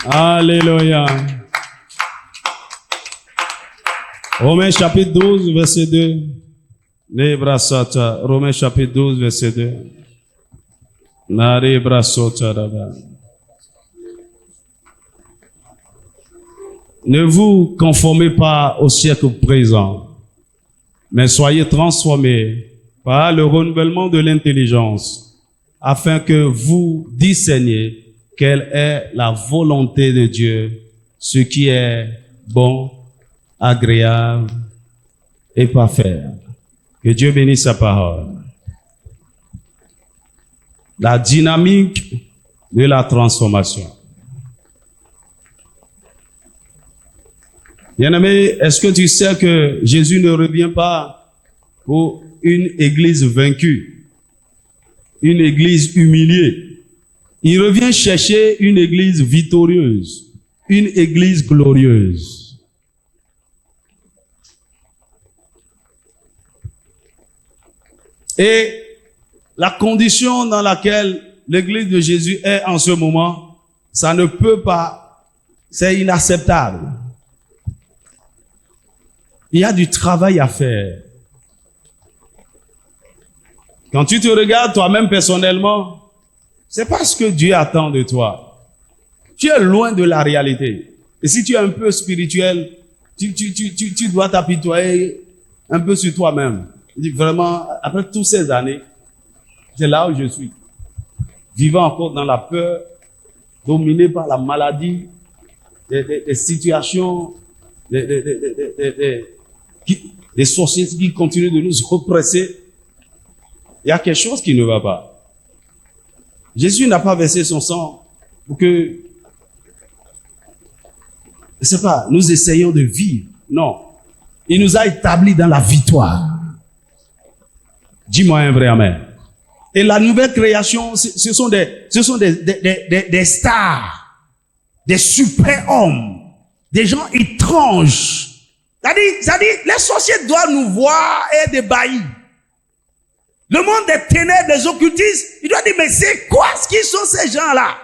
Alléluia. Romains chapitre 12, verset 2. Romains chapitre 12, verset 2. Ne vous conformez pas au siècle présent, mais soyez transformés par le renouvellement de l'intelligence, afin que vous discerniez quelle est la volonté de Dieu, ce qui est bon, agréable et parfait. Que Dieu bénisse sa parole. La dynamique de la transformation. Bien-aimé, est-ce que tu sais que Jésus ne revient pas pour une église vaincue, une église humiliée? Il revient chercher une église victorieuse, une église glorieuse. Et la condition dans laquelle l'église de Jésus est en ce moment, ça ne peut pas, c'est inacceptable. Il y a du travail à faire. Quand tu te regardes toi-même personnellement, c'est pas ce que Dieu attend de toi. Tu es loin de la réalité. Et si tu es un peu spirituel, tu dois t'apitoyer un peu sur toi-même. Vraiment, après toutes ces années, c'est là où je suis. Vivant encore dans la peur, dominé par la maladie, des situations, des sorciers qui continuent de nous oppresser. Il y a quelque chose qui ne va pas. Jésus n'a pas versé son sang pour que, je sais pas, nous essayons de vivre. Non. Il nous a établis dans la victoire. Dis-moi un vrai amen. Et la nouvelle création, ce sont des stars, des super-hommes, des gens étranges. C'est-à-dire, les sorciers doivent nous voir et être ébahis. Le monde des ténèbres, des occultistes, il doit dire, mais c'est quoi ce qui sont ces gens-là?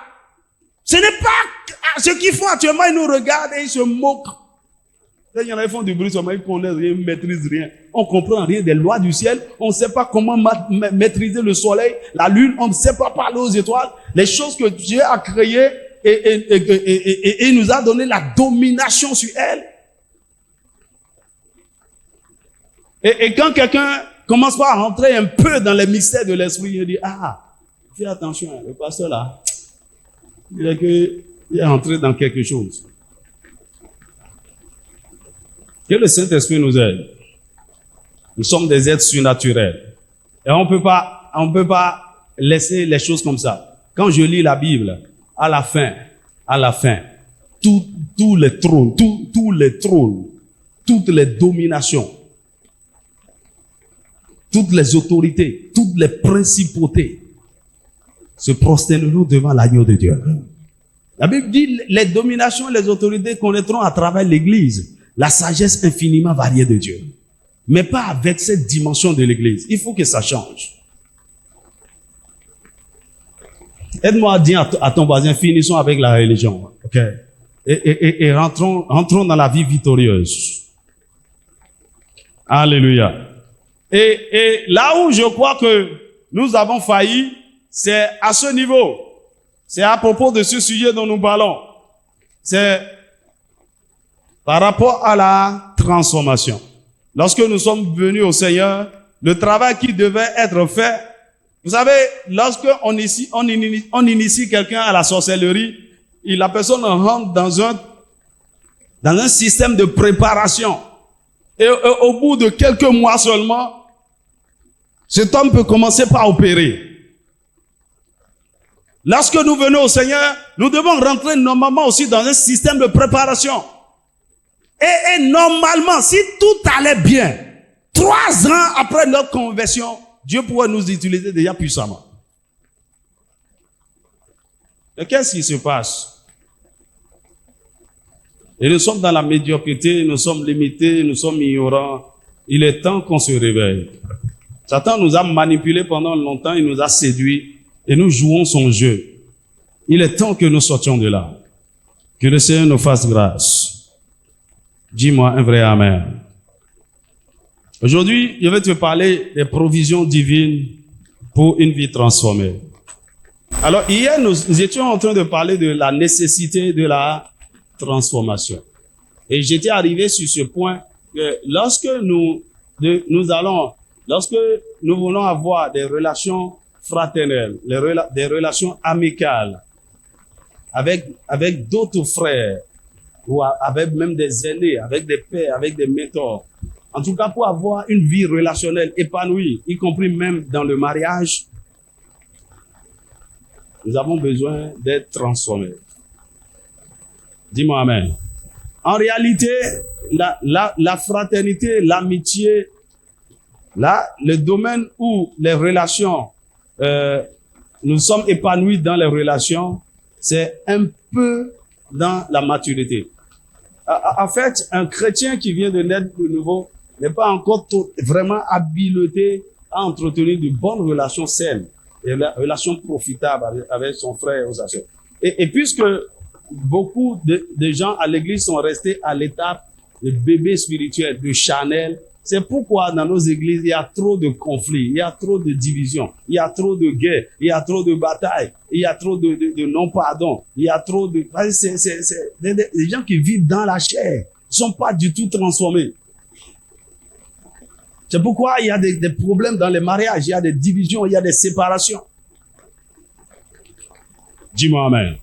Ce n'est pas ce qu'ils font actuellement, ils nous regardent et ils se moquent. Il y en a qui font du bruit, ils connaissent rien, ils ne maîtrisent rien. On ne comprend rien des lois du ciel, on ne sait pas comment maîtriser le soleil, la lune, on ne sait pas parler aux étoiles. Les choses que Dieu a créées et nous a donné la domination sur elles. Et quand quelqu'un commence pas à rentrer un peu dans les mystères de l'esprit, il dit, fais attention, le pasteur là, il est entré dans quelque chose. Que le Saint-Esprit nous aide. Nous sommes des êtres surnaturels. Et on peut pas laisser les choses comme ça. Quand je lis la Bible, à la fin, tous les trônes, toutes les dominations, toutes les autorités, toutes les principautés se prosterneront devant l'agneau de Dieu. La Bible dit, les dominations et les autorités connaîtront à travers l'Église la sagesse infiniment variée de Dieu. Mais pas avec cette dimension de l'Église. Il faut que ça change. Aide-moi à dire à ton voisin, finissons avec la religion. Okay? Et rentrons dans la vie victorieuse. Alléluia. Et là où je crois que nous avons failli, c'est à ce niveau. C'est à propos de ce sujet dont nous parlons. C'est par rapport à la transformation. Lorsque nous sommes venus au Seigneur, le travail qui devait être fait, vous savez, lorsque on initie quelqu'un à la sorcellerie, la personne rentre dans un système de préparation. Et au bout de quelques mois seulement, cet homme peut commencer par opérer. Lorsque nous venons au Seigneur, nous devons rentrer normalement aussi dans un système de préparation. Et normalement, si tout allait bien, 3 ans après notre conversion, Dieu pourrait nous utiliser déjà puissamment. Et qu'est-ce qui se passe? Et nous sommes dans la médiocrité, nous sommes limités, nous sommes ignorants. Il est temps qu'on se réveille. Satan nous a manipulés pendant longtemps, il nous a séduits et nous jouons son jeu. Il est temps que nous sortions de là. Que le Seigneur nous fasse grâce. Dis-moi un vrai amen. Aujourd'hui, je vais te parler des provisions divines pour une vie transformée. Alors, hier, nous étions en train de parler de la nécessité de la transformation. Et j'étais arrivé sur ce point que lorsque nous voulons avoir des relations fraternelles, des relations amicales avec d'autres frères, ou avec même des aînés, avec des pères, avec des mentors. En tout cas, pour avoir une vie relationnelle épanouie, y compris même dans le mariage, nous avons besoin d'être transformés. Dis-moi amen. En réalité, la fraternité, l'amitié, là, le domaine où les relations, nous sommes épanouis dans les relations, c'est un peu dans la maturité. En fait, un chrétien qui vient de naître de nouveau n'est pas encore vraiment habilité à entretenir de bonnes relations saines et relations profitables avec son frère ou sa sœur. Et puisque beaucoup de gens à l'église sont restés à l'étape de bébé spirituel, de charnel, c'est pourquoi dans nos églises, il y a trop de conflits, il y a trop de divisions, il y a trop de guerres, il y a trop de batailles, il y a trop de non-pardon, il y a trop de... C'est des gens qui vivent dans la chair, ils sont pas du tout transformés. C'est pourquoi il y a des problèmes dans les mariages, il y a des divisions, il y a des séparations. Dis-moi amen.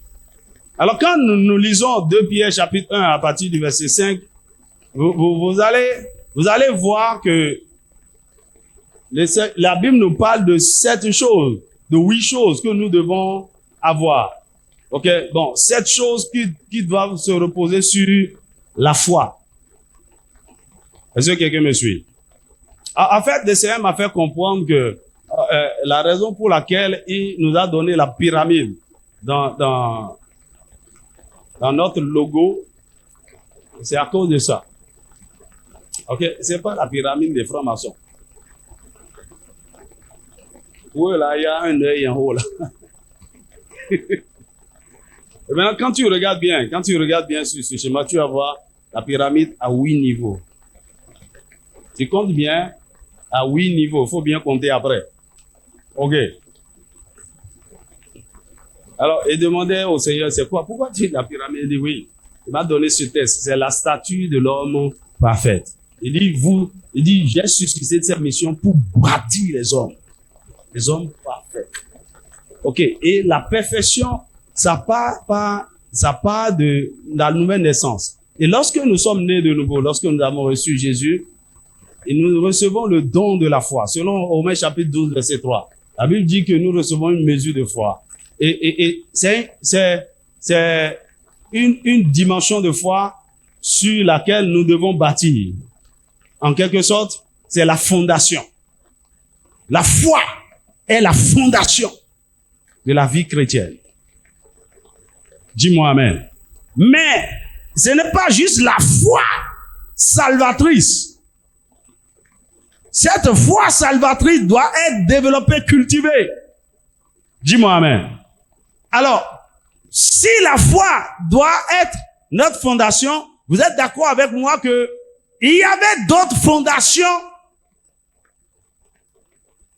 Alors quand nous lisons 2 Pierre chapitre 1 à partir du verset 5, vous allez voir que la Bible nous parle de 7 choses, de 8 choses que nous devons avoir. Ok, bon, 7 choses qui doivent se reposer sur la foi. Est-ce que quelqu'un me suit? En fait, le Seigneur m'a fait comprendre que la raison pour laquelle il nous a donné la pyramide dans notre logo, c'est à cause de ça. Ok, c'est pas la pyramide des francs-maçons. Oui, là, il y a un œil en haut, là. Et maintenant, quand tu regardes bien sur ce schéma, tu vas voir la pyramide à 8 niveaux. Tu comptes bien à 8 niveaux. Il faut bien compter après. Ok. Alors, il demandait au Seigneur, c'est quoi? Pourquoi tu dis la pyramide? Il dit oui. Il m'a donné ce texte. C'est la statue de l'homme parfait. Il dit, j'ai suscité cette mission pour bâtir les hommes parfaits. Ok. Et la perfection, ça part de la nouvelle naissance. Et lorsque nous sommes nés de nouveau, lorsque nous avons reçu Jésus, et nous recevons le don de la foi. Selon Romains chapitre 12, verset 3. La Bible dit que nous recevons une mesure de foi. Et c'est une dimension de foi sur laquelle nous devons bâtir. En quelque sorte, c'est la fondation. La foi est la fondation de la vie chrétienne. Dis-moi amen. Mais ce n'est pas juste la foi salvatrice. Cette foi salvatrice doit être développée, cultivée. Dis-moi amen. Alors, si la foi doit être notre fondation, vous êtes d'accord avec moi que il y avait d'autres fondations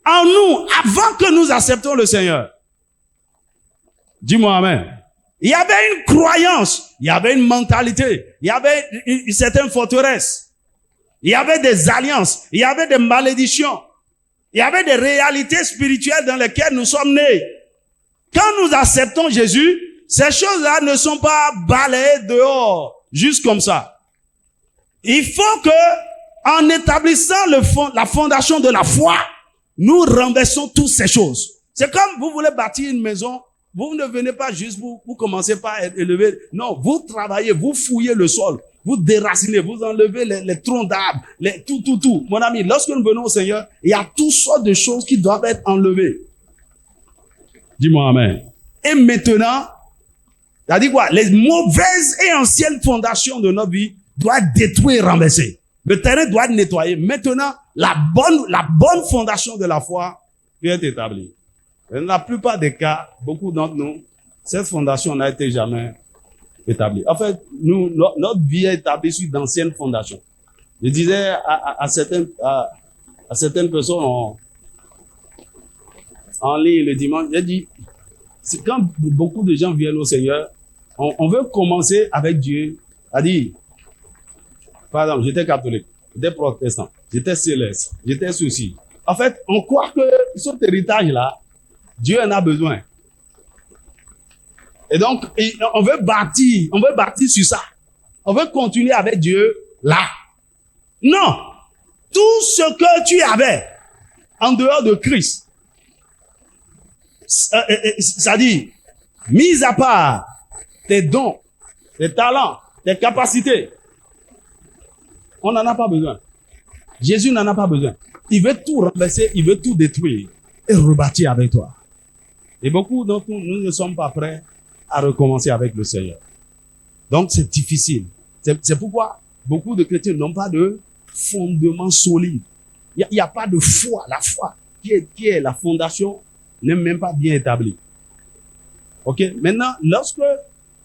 en nous avant que nous acceptions le Seigneur. Dis-moi amen. Il y avait une croyance, il y avait une mentalité, il y avait une certaine forteresse. Il y avait des alliances, il y avait des malédictions, il y avait des réalités spirituelles dans lesquelles nous sommes nés. Quand nous acceptons Jésus, ces choses-là ne sont pas balayées dehors, juste comme ça. Il faut que, en établissant la fondation de la foi, nous renversons toutes ces choses. C'est comme vous voulez bâtir une maison, vous ne venez pas juste, vous commencez pas à élever. Non, vous travaillez, vous fouillez le sol. Vous déracinez, vous enlevez les troncs d'arbres, tout. Mon ami, lorsque nous venons au Seigneur, il y a toutes sortes de choses qui doivent être enlevées. Dis-moi amen. Et maintenant, ça dit quoi? Les mauvaises et anciennes fondations de notre vie doivent être détruites et renversées. Le terrain doit être nettoyé. Maintenant, la bonne fondation de la foi doit être établie. Dans la plupart des cas, beaucoup d'entre nous, cette fondation n'a été jamais établie. En fait, notre vie est établie sur d'anciennes fondations. Je disais à certaines personnes en ligne le dimanche, j'ai dit, c'est quand beaucoup de gens viennent au Seigneur, on veut commencer avec Dieu, c'est-à-dire, par exemple, j'étais catholique, j'étais protestant, j'étais céleste, j'étais ceci. En fait, on croit que cet héritage-là, Dieu en a besoin. Et donc, on veut bâtir sur ça. On veut continuer avec Dieu là. Non! Tout ce que tu avais en dehors de Christ, c'est-à-dire, mis à part tes dons, tes talents, tes capacités, on n'en a pas besoin. Jésus n'en a pas besoin. Il veut tout renverser, il veut tout détruire et rebâtir avec toi. Et beaucoup d'entre nous ne sommes pas prêts à recommencer avec le Seigneur. Donc c'est difficile. C'est pourquoi beaucoup de chrétiens n'ont pas de fondement solide. Il n'y a pas de foi. La foi qui est la fondation n'est même pas bien établie. Ok? Maintenant, lorsque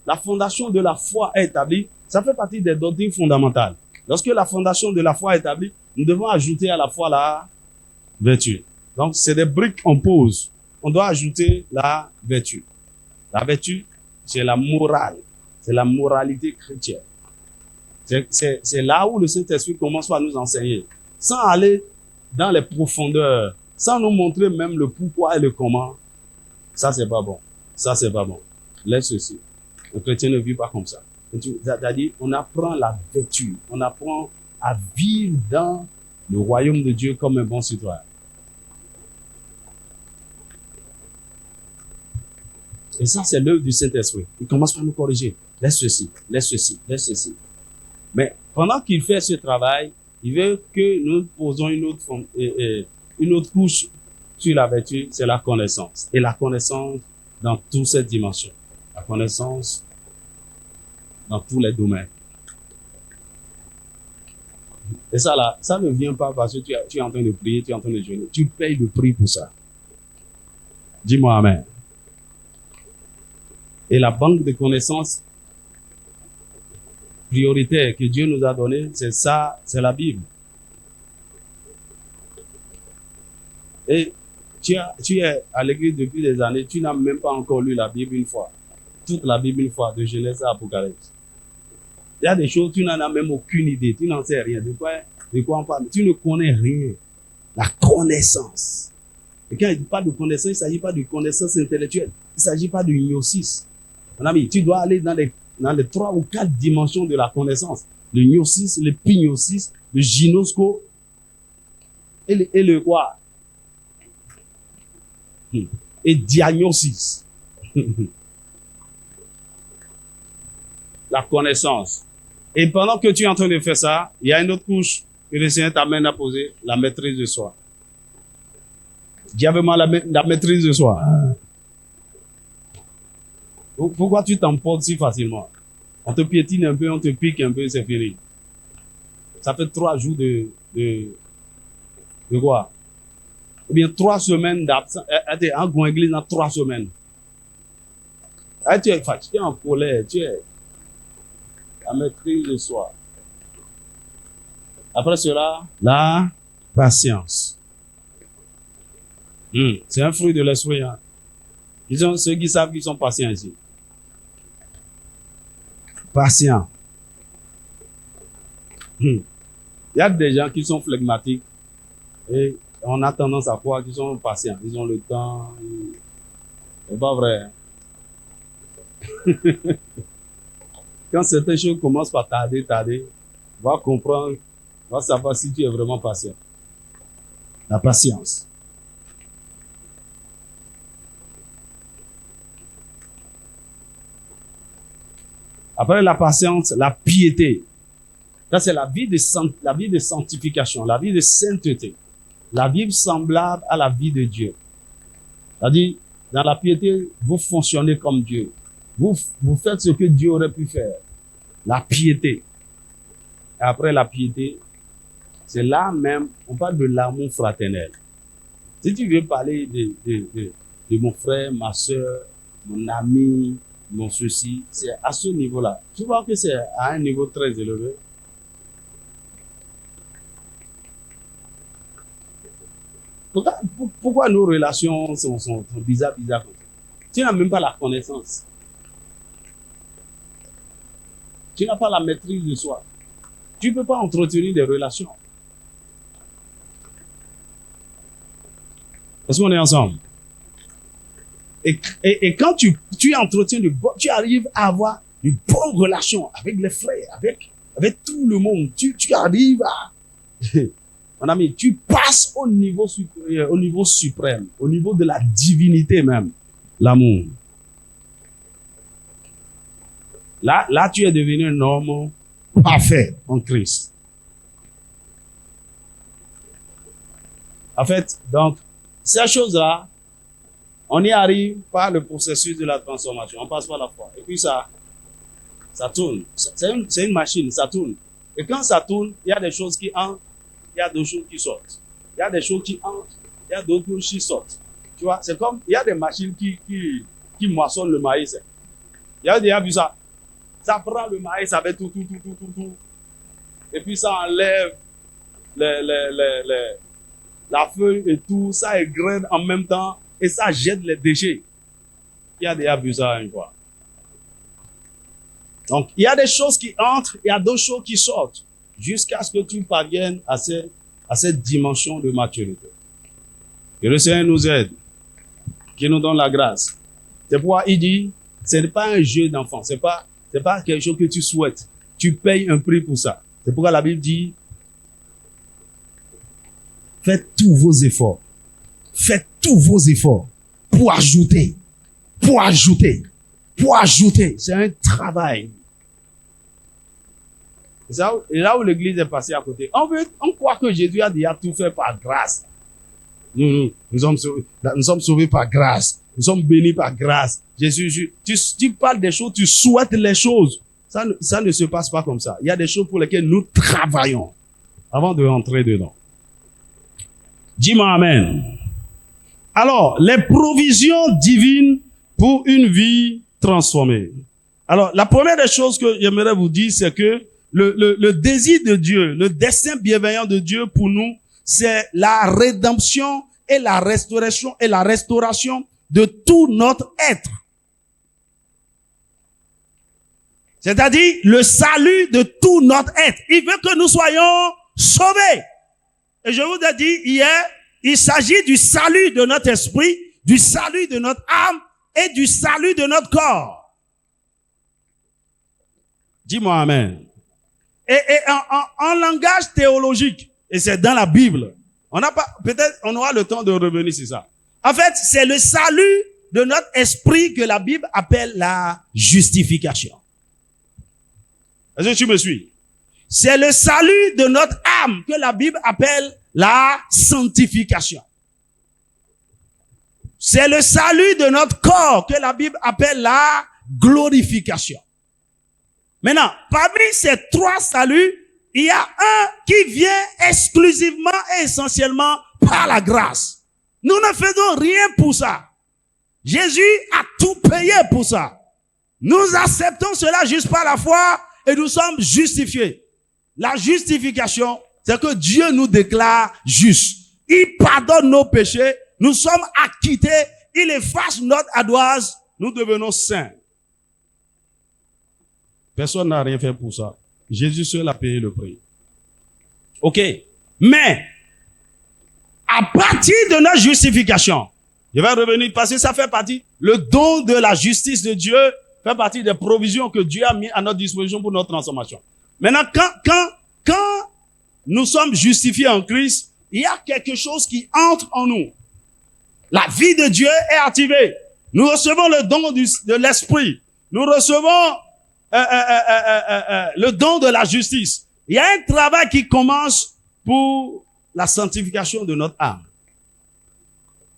la fondation de la foi est établie, ça fait partie des doctrines fondamentales. Lorsque la fondation de la foi est établie, nous devons ajouter à la foi la vertu. Donc, c'est des briques qu'on pose. On doit ajouter la vertu. La vertu, c'est la morale. C'est la moralité chrétienne. C'est là où le Saint-Esprit commence par nous enseigner. Sans aller dans les profondeurs, sans nous montrer même le pourquoi et le comment. Ça, c'est pas bon. Ça, c'est pas bon. Laisse ceci. Le chrétien ne vit pas comme ça. C'est-à-dire, on apprend la vertu. On apprend à vivre dans le royaume de Dieu comme un bon citoyen. Et ça, c'est l'œuvre du Saint-Esprit. Il commence par nous corriger. Laisse ceci, laisse ceci, laisse ceci. Mais pendant qu'il fait ce travail, il veut que nous posons une autre couche sur la vertu, c'est la connaissance. Et la connaissance dans toutes ces dimensions. La connaissance dans tous les domaines. Et ça là, ça ne vient pas parce que tu es en train de prier, tu es en train de jeûner. Tu payes le prix pour ça. Dis-moi amen. Et la banque de connaissances prioritaire que Dieu nous a donnée, c'est ça, c'est la Bible. Et tu es à l'église depuis des années, tu n'as même pas encore lu la Bible une fois. Toute la Bible une fois, de Genèse à Apocalypse. Il y a des choses, tu n'en as même aucune idée, tu n'en sais rien. De quoi on parle? Tu ne connais rien. La connaissance. Et quand il ne parle de connaissance, il ne s'agit pas de connaissance intellectuelle. Il ne s'agit pas de gnosis. Mon ami, tu dois aller dans les 3 ou 4 dimensions de la connaissance. Le gnosis, le pignosis, le gynosco et le quoi? Et diagnosis. La connaissance. Et pendant que tu es en train de faire ça, il y a une autre couche que le Seigneur t'amène à poser, la maîtrise de soi. Dis avec moi la maîtrise de soi. Pourquoi tu t'emportes si facilement? On te piétine un peu, on te pique un peu, c'est fini. Ça fait 3 jours de quoi? Ou bien 3 semaines d'absence. En grande église dans 3 semaines. Tu es fatigué, en colère, tu es la maîtrise de soi. Après cela, la patience. C'est un fruit de l'esprit. Hein. Ceux qui savent qu'ils sont patients ici. Patient. Il y a des gens qui sont flegmatiques et on a tendance à croire qu'ils sont patients. Ils ont le temps. C'est pas vrai. Quand certaines choses commencent par tarder, on va comprendre, on va savoir si tu es vraiment patient. La patience. Après la patience, la piété. Ça, c'est la vie de sanctification, la vie de sainteté. La vie semblable à la vie de Dieu. C'est-à-dire, dans la piété, vous fonctionnez comme Dieu. Vous faites ce que Dieu aurait pu faire. La piété. Et après la piété, c'est là même, on parle de l'amour fraternel. Si tu veux parler de mon frère, ma soeur, mon ami, mon ceci, c'est à ce niveau-là. Tu vois que c'est à un niveau très élevé. Pourquoi nos relations sont bizarres comme ça? Tu n'as même pas la connaissance. Tu n'as pas la maîtrise de soi. Tu ne peux pas entretenir des relations. Est-ce qu'on est ensemble? Et quand tu entretiens tu arrives à avoir une bonne relation avec les frères, avec tout le monde. Tu arrives à, mon ami, tu passes au niveau suprême, au niveau de la divinité même, l'amour. Là, tu es devenu un homme parfait en Christ. En fait, donc, ces choses-là, on y arrive par le processus de la transformation. On passe par la foi. Et puis ça tourne. C'est une machine, ça tourne. Et quand ça tourne, il y a des choses qui entrent, il y a d'autres choses qui sortent. Il y a des choses qui entrent, il y a d'autres choses qui sortent. Tu vois, c'est comme, il y a des machines qui moissonnent le maïs. Il y a déjà vu ça. Ça prend le maïs avec tout. Et puis ça enlève la feuille et tout, ça égrène en même temps et ça jette les déchets. Il y a déjà vu ça une fois. Donc, il y a des choses qui entrent, il y a d'autres choses qui sortent, jusqu'à ce que tu parviennes à cette dimension de maturité. Que le Seigneur nous aide, qu'il nous donne la grâce. C'est pourquoi il dit, ce n'est pas un jeu d'enfant, c'est pas quelque chose que tu souhaites. Tu payes un prix pour ça. C'est pourquoi la Bible dit, faites tous vos efforts. Faites tous vos efforts pour ajouter. C'est un travail. Et là où l'église est passée à côté, on croit que Jésus a déjà tout fait par grâce. Nous sommes sauvés par grâce. Nous sommes bénis par grâce. Jésus, tu parles des choses, tu souhaites les choses. Ça ne se passe pas comme ça. Il y a des choses pour lesquelles nous travaillons avant de rentrer dedans. Dis-moi amen. Alors, les provisions divines pour une vie transformée. Alors, la première des choses que j'aimerais vous dire, c'est que le désir de Dieu, le dessein bienveillant de Dieu pour nous, c'est la rédemption et la restauration de tout notre être. C'est-à-dire le salut de tout notre être. Il veut que nous soyons sauvés. Et je vous ai dit hier, il s'agit du salut de notre esprit, du salut de notre âme et du salut de notre corps. Dis-moi amen. Et en langage théologique, et c'est dans la Bible, peut-être on aura le temps de revenir sur ça. En fait, c'est le salut de notre esprit que la Bible appelle la justification. Est-ce que tu me suis? C'est le salut de notre âme que la Bible appelle la sanctification. C'est le salut de notre corps que la Bible appelle la glorification. Maintenant, parmi ces trois saluts, il y a un qui vient exclusivement et essentiellement par la grâce. Nous ne faisons rien pour ça. Jésus a tout payé pour ça. Nous acceptons cela juste par la foi et nous sommes justifiés. La justification, c'est que Dieu nous déclare justes. Il pardonne nos péchés, nous sommes acquittés, il efface notre ardoise, nous devenons saints. Personne n'a rien fait pour ça. Jésus seul a payé le prix. Ok. Mais, à partir de notre justification, je vais revenir parce que ça fait partie, le don de la justice de Dieu fait partie des provisions que Dieu a mis à notre disposition pour notre transformation. Maintenant, quand nous sommes justifiés en Christ, il y a quelque chose qui entre en nous. La vie de Dieu est activée. Nous recevons le don de l'esprit. Nous recevons le don de la justice. Il y a un travail qui commence pour la sanctification de notre âme.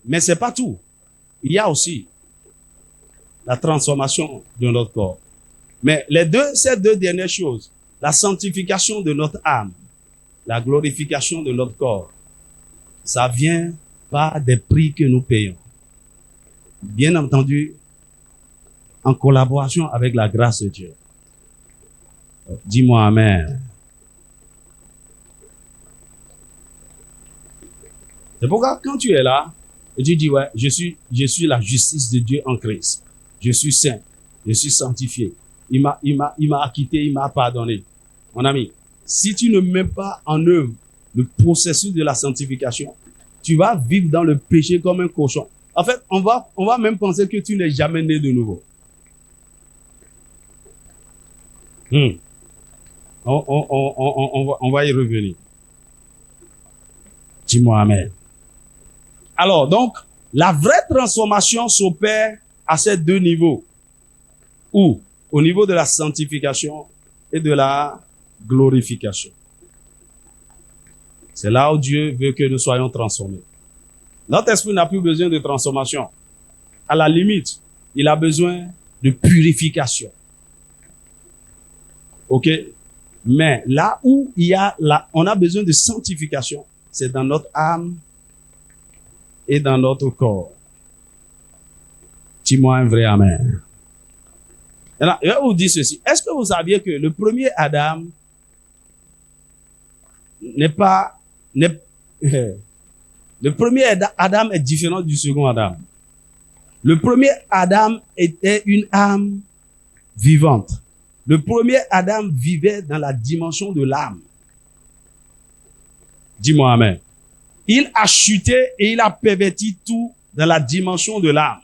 Mais c'est pas tout. Il y a aussi la transformation de notre corps. Mais ces deux dernières choses, la sanctification de notre âme, la glorification de notre corps, ça vient par des prix que nous payons. Bien entendu, en collaboration avec la grâce de Dieu. Dis-moi amen. C'est pourquoi quand tu es là, et tu dis, ouais, je suis la justice de Dieu en Christ. Je suis saint. Je suis sanctifié. Il m'a acquitté, il m'a pardonné. Mon ami, si tu ne mets pas en œuvre le processus de la sanctification, tu vas vivre dans le péché comme un cochon. En fait, on va même penser que tu n'es jamais né de nouveau. On va y revenir. Dis-moi amen. Alors, donc, la vraie transformation s'opère à ces deux niveaux. Où? Au niveau de la sanctification et de la glorification. C'est là où Dieu veut que nous soyons transformés. Notre esprit n'a plus besoin de transformation. À la limite, il a besoin de purification. OK? Mais là où on a besoin de sanctification, c'est dans notre âme et dans notre corps. Dis-moi un vrai amen. Alors, je vais vous dire ceci. Est-ce que vous saviez que le premier Adam le premier Adam est différent du second Adam. Le premier Adam était une âme vivante. Le premier Adam vivait dans la dimension de l'âme. Dis-moi amen. Il a chuté et il a perverti tout dans la dimension de l'âme.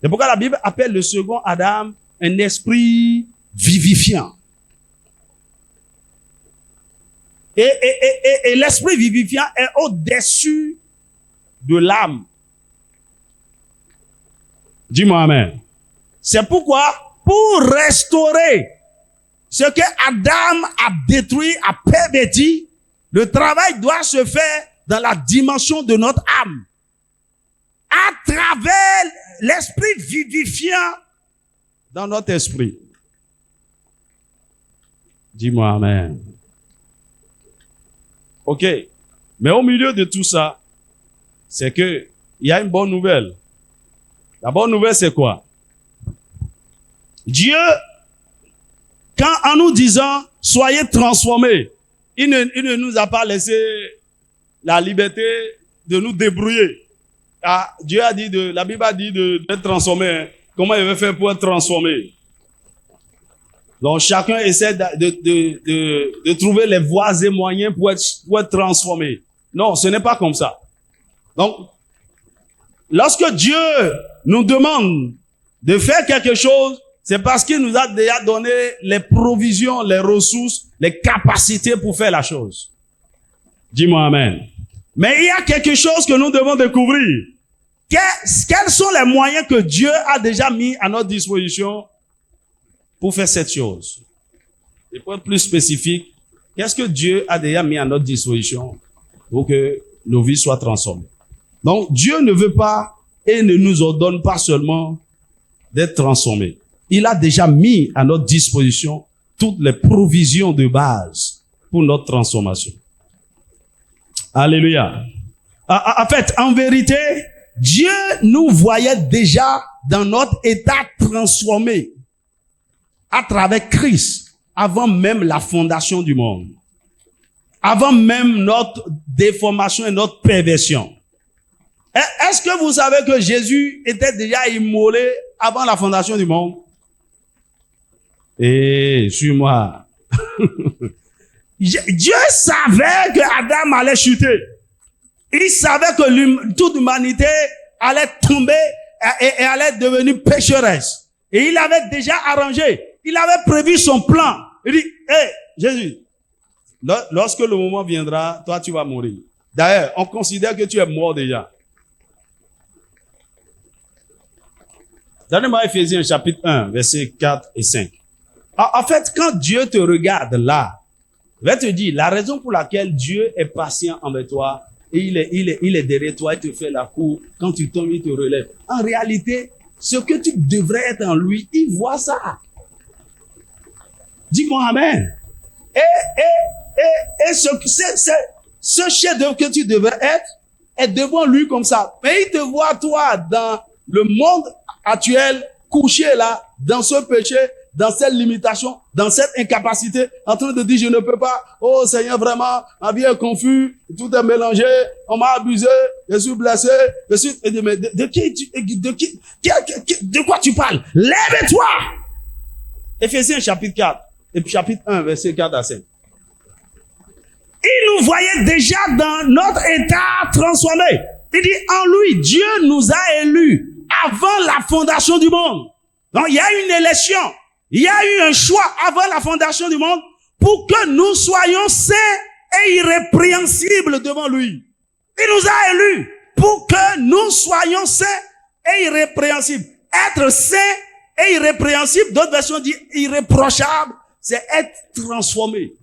C'est pourquoi la Bible appelle le second Adam un esprit vivifiant. Et l'esprit vivifiant est au-dessus de l'âme. Dis-moi amen. C'est pourquoi, pour restaurer ce que Adam a détruit, a perverti, le travail doit se faire dans la dimension de notre âme. À travers l'esprit vivifiant dans notre esprit. Dis-moi amen. OK. Mais au milieu de tout ça, c'est que il y a une bonne nouvelle. La bonne nouvelle, c'est quoi? Dieu, quand en nous disant, soyez transformés, il ne nous a pas laissé la liberté de nous débrouiller. Ah, Dieu a dit la Bible a dit d'être transformé. Hein. Comment il veut faire pour être transformé? Donc, chacun essaie de trouver les voies et moyens pour être transformé. Non, ce n'est pas comme ça. Donc, lorsque Dieu nous demande de faire quelque chose, c'est parce qu'il nous a déjà donné les provisions, les ressources, les capacités pour faire la chose. Dis-moi amen. Mais il y a quelque chose que nous devons découvrir. Quels sont les moyens que Dieu a déjà mis à notre disposition pour faire cette chose? Et pour être plus spécifique, qu'est-ce que Dieu a déjà mis à notre disposition pour que nos vies soient transformées? Donc, Dieu ne veut pas et ne nous ordonne pas seulement d'être transformés. Il a déjà mis à notre disposition toutes les provisions de base pour notre transformation. Alléluia. En fait, en vérité, Dieu nous voyait déjà dans notre état transformé à travers Christ, avant même la fondation du monde, avant même notre déformation et notre perversion. Est-ce que vous savez que Jésus était déjà immolé avant la fondation du monde? Suis-moi. Dieu savait que Adam allait chuter. Il savait que toute l'humanité allait tomber et allait devenir pécheresse. Et il avait déjà arrangé. Il avait prévu son plan. Il dit, Jésus, lorsque le moment viendra, toi tu vas mourir. D'ailleurs, on considère que tu es mort déjà. Donnez-moi Ephésiens chapitre 1, versets 4 et 5. En fait, quand Dieu te regarde là, il va te dire, la raison pour laquelle Dieu est patient envers toi, et il est derrière toi, il te fait la cour, quand tu tombes, il te relève. En réalité, ce que tu devrais être en lui, il voit ça. Dis-moi amen. Et ce chef-d'œuvre que tu devrais être est devant lui comme ça. Mais il te voit, toi, dans le monde actuel, couché là, dans ce péché, dans cette limitation, dans cette incapacité, en train de dire je ne peux pas, oh Seigneur vraiment, ma vie est confuse, tout est mélangé, on m'a abusé, je suis blessé, de quoi tu parles? Lève-toi! Éphésiens chapitre 4, et chapitre 1, verset 4 à 5. Il nous voyait déjà dans notre état transformé. Il dit, en lui, Dieu nous a élus avant la fondation du monde. Donc, il y a une élection. Il y a eu un choix avant la fondation du monde pour que nous soyons saints et irrépréhensibles devant lui. Il nous a élus pour que nous soyons saints et irrépréhensibles. Être saint et irrépréhensible, d'autres versions disent irréprochable, c'est être transformé.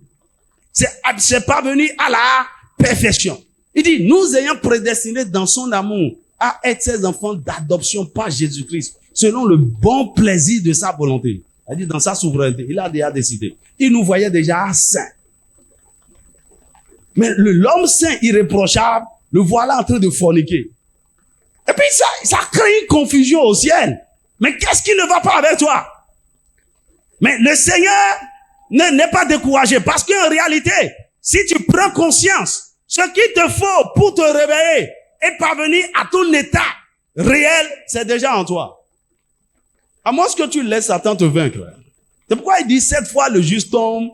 C'est parvenir à la perfection. Il dit, nous ayons prédestinés dans son amour à être ses enfants d'adoption par Jésus-Christ, selon le bon plaisir de sa volonté. C'est-à-dire dans sa souveraineté, il a déjà décidé. Il nous voyait déjà saints. Mais l'homme saint irréprochable, le voilà en train de forniquer. Et puis ça crée une confusion au ciel. Mais qu'est-ce qui ne va pas avec toi? Mais le Seigneur n'est pas découragé, parce qu'en réalité, si tu prends conscience, ce qu'il te faut pour te réveiller et parvenir à ton état réel, c'est déjà en toi. À moins que tu laisses Satan te vaincre. C'est pourquoi il dit 7 fois le juste tombe,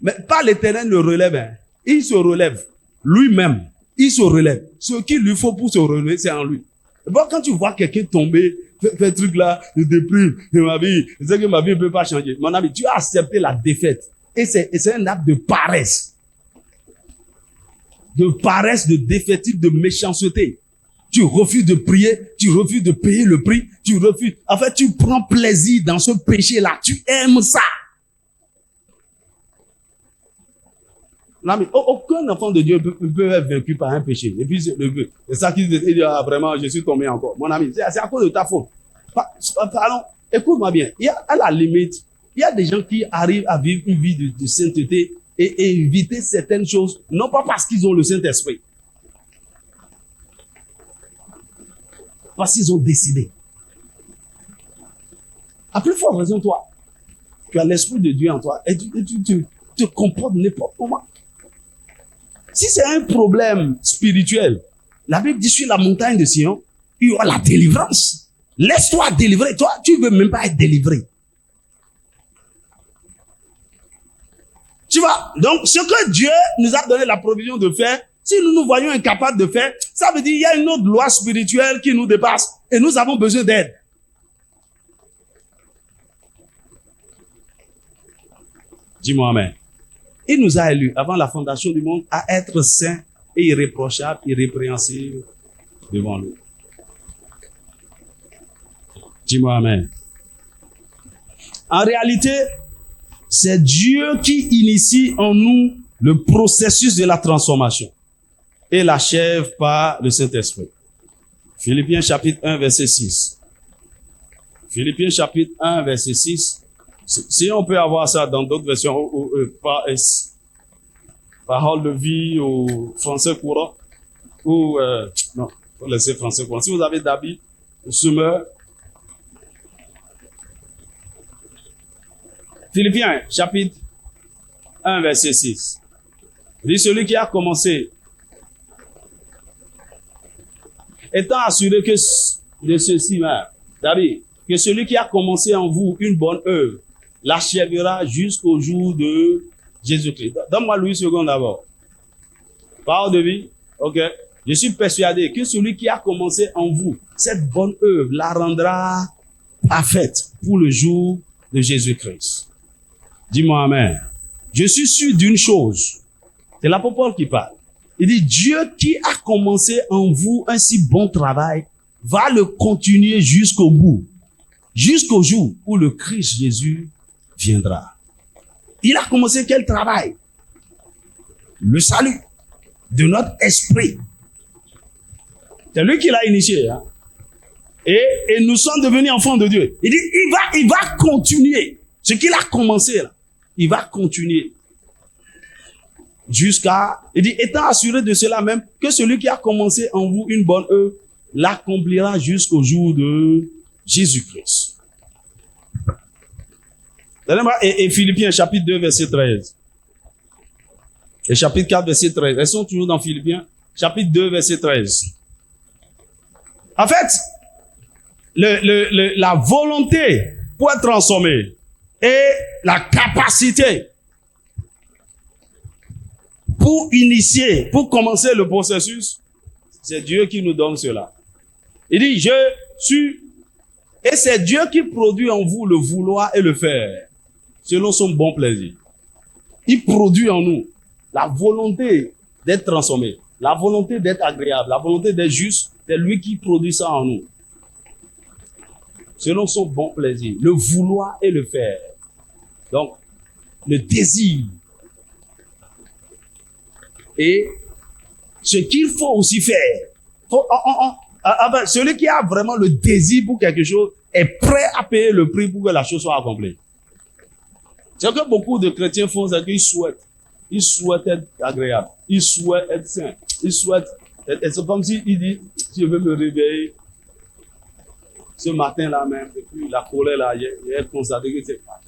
mais pas l'Éternel le relève. Hein. Il se relève lui-même. Il se relève. Ce qu'il lui faut pour se relever, c'est en lui. Bon, quand tu vois quelqu'un tomber, fait truc là, je déprime, ma vie, je sais que ma vie ne peut pas changer. Mon ami, tu as accepté la défaite. Et c'est un acte de paresse. De paresse, de défaitisme, de méchanceté. Tu refuses de prier, tu refuses de payer le prix, tu refuses. En fait, tu prends plaisir dans ce péché-là. Tu aimes ça. Non, mais aucun enfant de Dieu peut être vaincu par un péché. Et puis, c'est ça qui dit, vraiment, je suis tombé encore. Mon ami, c'est à cause de ta faute. Pardon, écoute-moi bien. À la limite, il y a des gens qui arrivent à vivre une vie de sainteté et éviter certaines choses, non pas parce qu'ils ont le Saint-Esprit. Parce qu'ils ont décidé. À plus forte raison, toi, tu as l'Esprit de Dieu en toi et tu te comportes n'importe comment. Si c'est un problème spirituel, la Bible dit sur la montagne de Sion, il y aura la délivrance. Laisse-toi délivrer. Toi, tu ne veux même pas être délivré. Tu vois, donc ce que Dieu nous a donné la provision de faire, si nous nous voyons incapables de faire, ça veut dire qu'il y a une autre loi spirituelle qui nous dépasse et nous avons besoin d'aide. Dis-moi amen. Il nous a élus avant la fondation du monde à être saints et irréprochables, irrépréhensibles devant lui. Dis-moi amen. En réalité, c'est Dieu qui initie en nous le processus de la transformation et l'achève par le Saint-Esprit. Philippiens chapitre 1, verset 6. Philippiens chapitre 1, verset 6. Si on peut avoir ça dans d'autres versions, parole de vie au français courant, ou, non, faut laisser français courant. Si vous avez d'habit, semeur. Philippiens, chapitre 1, verset 6. Il dit, celui qui a commencé, étant assuré que de ceci même, David, que celui qui a commencé en vous une bonne œuvre, l'achèvera jusqu'au jour de Jésus-Christ. Donne-moi Louis II d'abord. Parole de vie. Ok. Je suis persuadé que celui qui a commencé en vous cette bonne œuvre la rendra parfaite pour le jour de Jésus-Christ. Dis-moi amen. Je suis sûr d'une chose. C'est l'apôtre Paul qui parle. Il dit, Dieu qui a commencé en vous un si bon travail va le continuer jusqu'au bout. Jusqu'au jour où le Christ Jésus viendra. Il a commencé quel travail? Le salut de notre esprit. C'est lui qui l'a initié. Hein? Et nous sommes devenus enfants de Dieu. Il dit, il va continuer. Ce qu'il a commencé là, il va continuer. Il dit, étant assuré de cela même, que celui qui a commencé en vous une bonne œuvre, l'accomplira jusqu'au jour de Jésus-Christ. Donnez-moi et Philippiens chapitre 2 verset 13. Et chapitre 4 verset 13. Elles sont toujours dans Philippiens chapitre 2 verset 13. En fait, la volonté pour être transformé et la capacité pour initier, pour commencer le processus, c'est Dieu qui nous donne cela. Il dit, je suis, et c'est Dieu qui produit en vous le vouloir et le faire, selon son bon plaisir. Il produit en nous la volonté d'être transformé, la volonté d'être agréable, la volonté d'être juste, c'est lui qui produit ça en nous. Selon son bon plaisir, le vouloir et le faire. Donc, le désir. Et ce qu'il faut aussi faire. Celui qui a vraiment le désir pour quelque chose est prêt à payer le prix pour que la chose soit accomplie. Ce que beaucoup de chrétiens font, c'est qu'ils souhaitent. Ils souhaitent être agréables. Ils souhaitent être saints. Ils souhaitent. C'est comme s'il dit, je veux me réveiller ce matin-là même, et puis la colère là, j'ai constaté que c'est pas.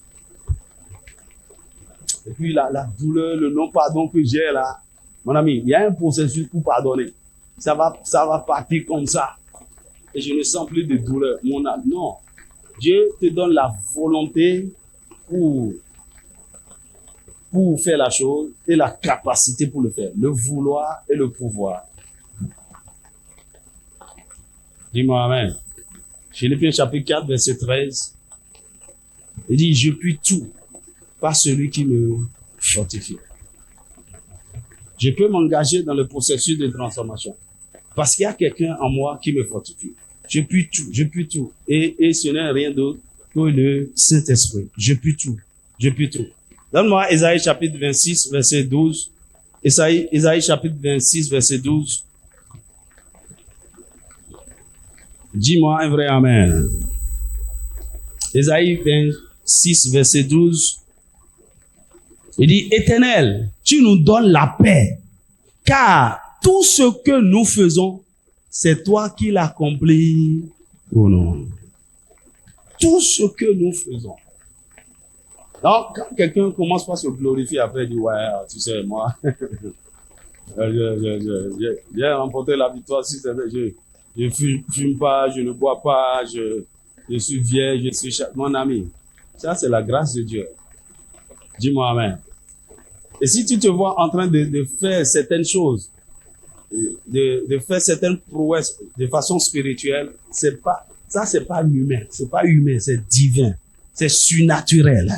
Et puis la douleur, le non-pardon que j'ai là, mon ami, il y a un processus pour pardonner. Ça va partir comme ça. Et je ne sens plus de douleur. Mon âme, non. Dieu te donne la volonté pour faire la chose et la capacité pour le faire. Le vouloir et le pouvoir. Dis-moi amen. Philippiens chapitre 4, verset 13. Il dit, je puis tout par celui qui me fortifie. Je peux m'engager dans le processus de transformation. Parce qu'il y a quelqu'un en moi qui me fortifie. Je puis tout. Et ce n'est rien d'autre que le Saint-Esprit. Je puis tout. Donne-moi Ésaïe chapitre 26, verset 12. Ésaïe chapitre 26, verset 12. Dis-moi un vrai amen. Ésaïe 26, verset 12. Il dit, Éternel, tu nous donnes la paix, car tout ce que nous faisons, c'est toi qui l'accomplis ou non. Tout ce que nous faisons. Donc, quand quelqu'un commence par se glorifier, après il dit, ouais, tu sais, moi, j'ai remporté la victoire, si c'est vrai, je fume pas, je ne bois pas, je suis vieille, je suis mon ami. Ça, c'est la grâce de Dieu. Dis-moi amen. Et si tu te vois en train de faire certaines choses, de faire certaines prouesses de façon spirituelle, c'est pas humain. C'est pas humain, c'est divin. C'est surnaturel.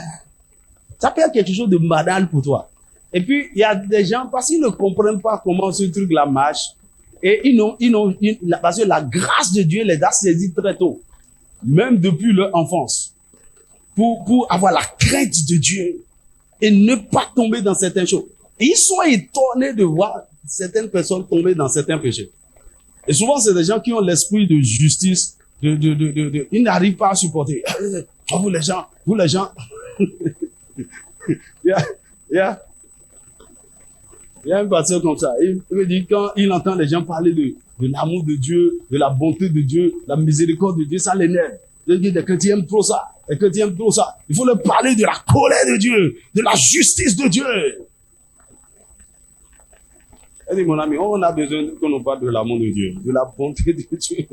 Ça peut être quelque chose de banal pour toi. Et puis, il y a des gens, parce qu'ils ne comprennent pas comment ce truc-là marche, et parce que la grâce de Dieu les a saisis très tôt, même depuis leur enfance, pour avoir la crainte de Dieu et ne pas tomber dans certaines choses. Et ils sont étonnés de voir certaines personnes tomber dans certains péchés. Et souvent, c'est des gens qui ont l'esprit de justice, ils n'arrivent pas à supporter. Vous les gens. Il y a un pasteur comme ça. Il me dit, quand il entend les gens parler de l'amour de Dieu, de la bonté de Dieu, la miséricorde de Dieu, ça l'énerve. Il dit, les chrétiens aiment trop ça. Il faut leur parler de la colère de Dieu, de la justice de Dieu. Elle dit, mon ami, on a besoin qu'on nous parle de l'amour de Dieu, de la bonté de Dieu,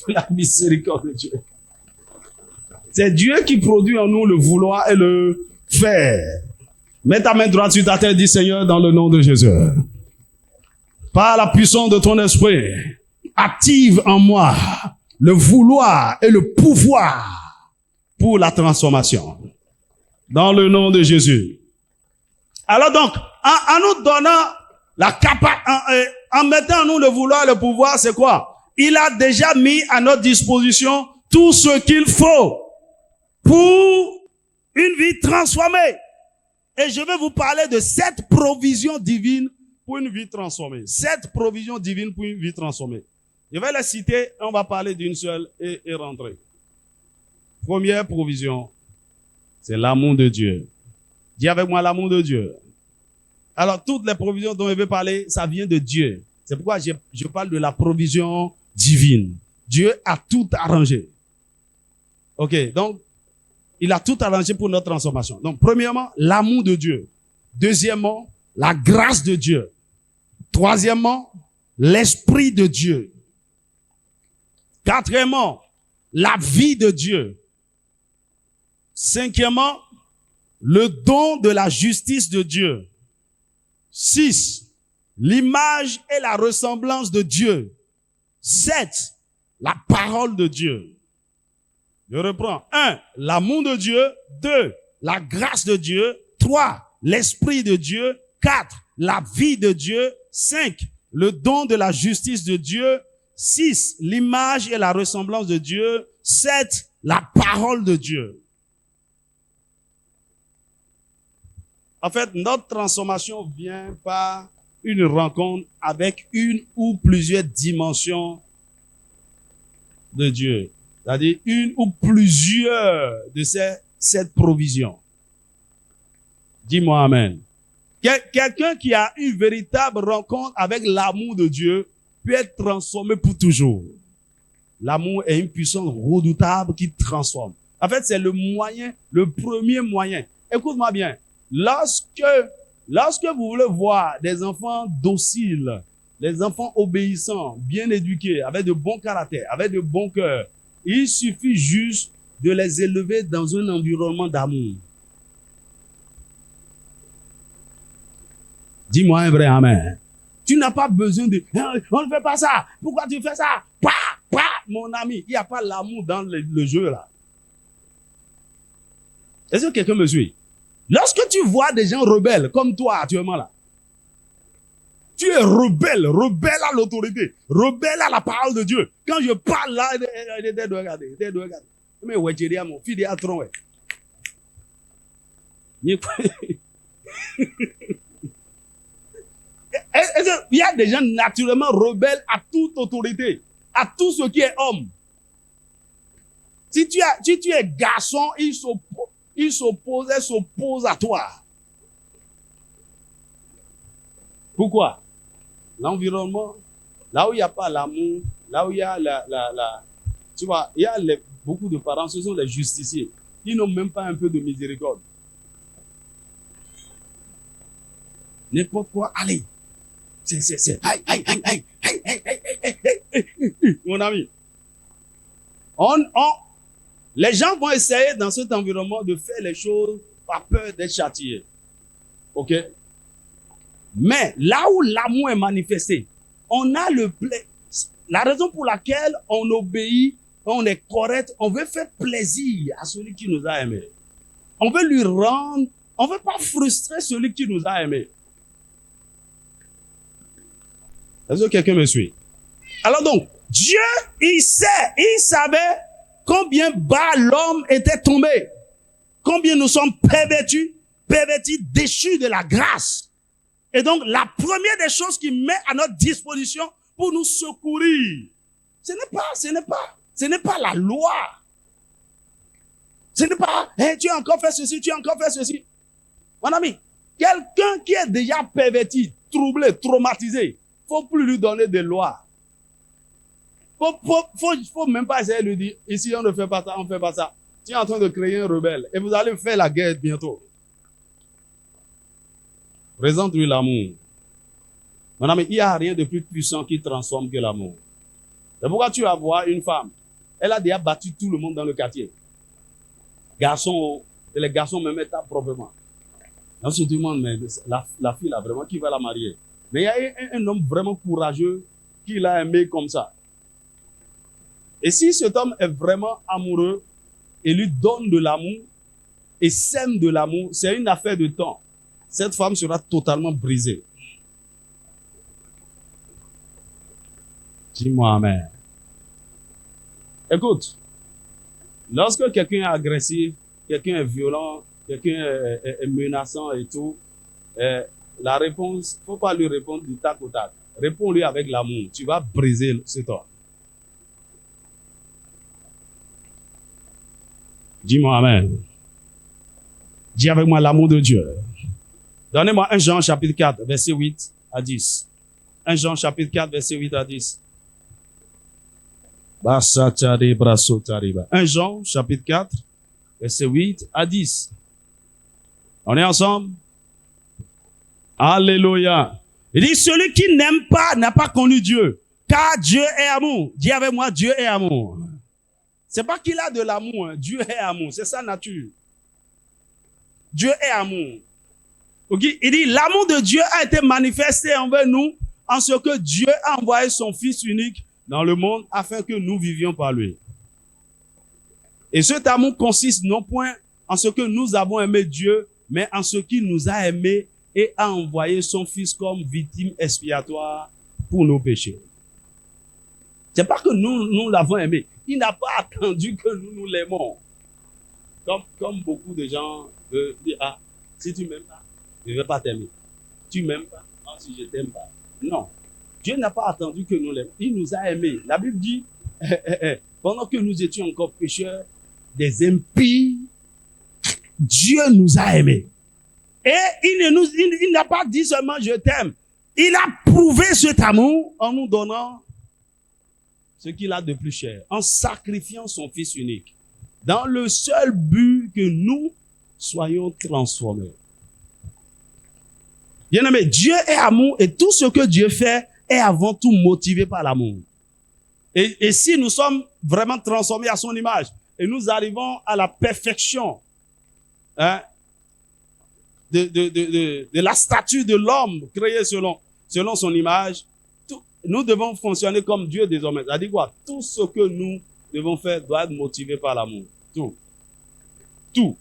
de la miséricorde de Dieu. C'est Dieu qui produit en nous le vouloir et le faire. Mets ta main droite sur ta tête, dis Seigneur, dans le nom de Jésus. Par la puissance de ton esprit, active en moi le vouloir et le pouvoir pour la transformation. Dans le nom de Jésus. Alors donc, en nous donnant la capacité, en mettant en nous le vouloir et le pouvoir, c'est quoi? Il a déjà mis à notre disposition tout ce qu'il faut pour une vie transformée. Et je vais vous parler de 7 provisions divines pour une vie transformée. 7 provisions divines pour une vie transformée. Je vais les citer, on va parler d'une seule et rentrer. Première provision, c'est l'amour de Dieu. Dis avec moi l'amour de Dieu. Alors, toutes les provisions dont je vais parler, ça vient de Dieu. C'est pourquoi je parle de la provision divine. Dieu a tout arrangé. Ok, donc, Il a tout arrangé pour notre transformation. Donc, premièrement, l'amour de Dieu. Deuxièmement, la grâce de Dieu. Troisièmement, l'esprit de Dieu. Quatrièmement, la vie de Dieu. Cinquièmement, le don de la justice de Dieu. 6, l'image et la ressemblance de Dieu. 7, la parole de Dieu. Je reprends. 1, l'amour de Dieu. 2, la grâce de Dieu. 3, l'esprit de Dieu. 4, la vie de Dieu. 5, le don de la justice de Dieu. 6, l'image et la ressemblance de Dieu. 7, la parole de Dieu. En fait, notre transformation vient par une rencontre avec une ou plusieurs dimensions de Dieu. C'est-à-dire une ou plusieurs de cette provision. Dis-moi amen. Quelqu'un qui a une véritable rencontre avec l'amour de Dieu peut être transformé pour toujours. L'amour est une puissance redoutable qui transforme. En fait, c'est le moyen, le premier moyen. Écoute-moi bien. Lorsque vous voulez voir des enfants dociles, des enfants obéissants, bien éduqués, avec de bons caractères, avec de bons cœurs, il suffit juste de les élever dans un environnement d'amour. Dis-moi un vrai amen. Tu n'as pas besoin de « on ne fait pas ça, pourquoi tu fais ça ?» Mon ami, il n'y a pas l'amour dans le jeu là. Est-ce que quelqu'un me suit? Lorsque tu vois des gens rebelles comme toi actuellement là, tu es rebelle à l'autorité, rebelle à la parole de Dieu. Quand je parle là, de regarder. Mais ouais, j'ai dit à mon fils, il y a trop, ouais. Il y a des gens naturellement rebelles à toute autorité, à tout ce qui est homme. Si tu es garçon, il s'oppose à toi. Pourquoi? L'environnement, là où il n'y a pas l'amour, là où il y a tu vois, il y a beaucoup de parents, ce sont les justiciers. Ils n'ont même pas un peu de miséricorde. N'importe quoi, allez. C'est, mon ami. Les gens vont essayer dans cet environnement de faire les choses par peur d'être châtiés. OK? Mais là où l'amour est manifesté, on a la raison pour laquelle on obéit, on est correct, on veut faire plaisir à celui qui nous a aimés. On veut lui rendre, on veut pas frustrer celui qui nous a aimés. Est-ce que quelqu'un me suit? Alors donc, Dieu, il savait combien bas l'homme était tombé. Combien nous sommes pervertis, déchus de la grâce. Et donc, la première des choses qu'il met à notre disposition pour nous secourir, ce n'est pas la loi. Ce n'est pas, tu as encore fait ceci, tu as encore fait ceci. Mon ami, quelqu'un qui est déjà perverti, troublé, traumatisé, faut plus lui donner des lois. Faut même pas essayer de lui dire, ici on ne fait pas ça, on ne fait pas ça. Tu es en train de créer un rebelle et vous allez faire la guerre bientôt. Présente-lui l'amour. Mon ami, il n'y a rien de plus puissant qui transforme que l'amour. C'est pourquoi tu vas voir une femme. Elle a déjà battu tout le monde dans le quartier. Garçon, et les garçons me mettent proprement. On se demande, mais la fille là, vraiment, qui va la marier? Mais il y a un homme vraiment courageux qui l'a aimé comme ça. Et si cet homme est vraiment amoureux et lui donne de l'amour et sème de l'amour, c'est une affaire de temps. Cette femme sera totalement brisée. Dis-moi amen. Écoute, lorsque quelqu'un est agressif, quelqu'un est violent, quelqu'un est menaçant et tout, la réponse, faut pas lui répondre du tac au tac. Réponds-lui avec l'amour. Tu vas briser cet homme. Dis-moi amen. Dis avec moi l'amour de Dieu. Donnez-moi 1 Jean chapitre 4, verset 8 à 10. 1 Jean chapitre 4, verset 8 à 10. 1 Jean chapitre 4, Verset 8 à 10. On est ensemble? Alléluia. Il dit, celui qui n'aime pas n'a pas connu Dieu, car Dieu est amour. Dis avec moi, Dieu est amour. C'est pas qu'il a de l'amour, hein. Dieu est amour, c'est sa nature. Dieu est amour. Okay? Il dit, l'amour de Dieu a été manifesté envers nous en ce que Dieu a envoyé son Fils unique dans le monde afin que nous vivions par lui. Et cet amour consiste non point en ce que nous avons aimé Dieu, mais en ce qu'il nous a aimés et a envoyé son Fils comme victime expiatoire pour nos péchés. C'est pas que nous l'avons aimé. Il n'a pas attendu que nous l'aimons. Comme beaucoup de gens disent, ah, si tu m'aimes pas, je ne vais pas t'aimer. Tu m'aimes pas, ah, si je t'aime pas. Non. Dieu n'a pas attendu que nous l'aimions. Il nous a aimés. La Bible dit, pendant que nous étions encore pécheurs, des impies, Dieu nous a aimés. Et il n'a pas dit seulement je t'aime. Il a prouvé cet amour en nous donnant ce qu'il a de plus cher, en sacrifiant son Fils unique, dans le seul but que nous soyons transformés. Bien-aimé, Dieu est amour et tout ce que Dieu fait est avant tout motivé par l'amour. Et si nous sommes vraiment transformés à son image et nous arrivons à la perfection, hein, de la statue de l'homme créé selon son image, nous devons fonctionner comme Dieu désormais. Ça dit quoi? Tout ce que nous devons faire doit être motivé par l'amour. Tout.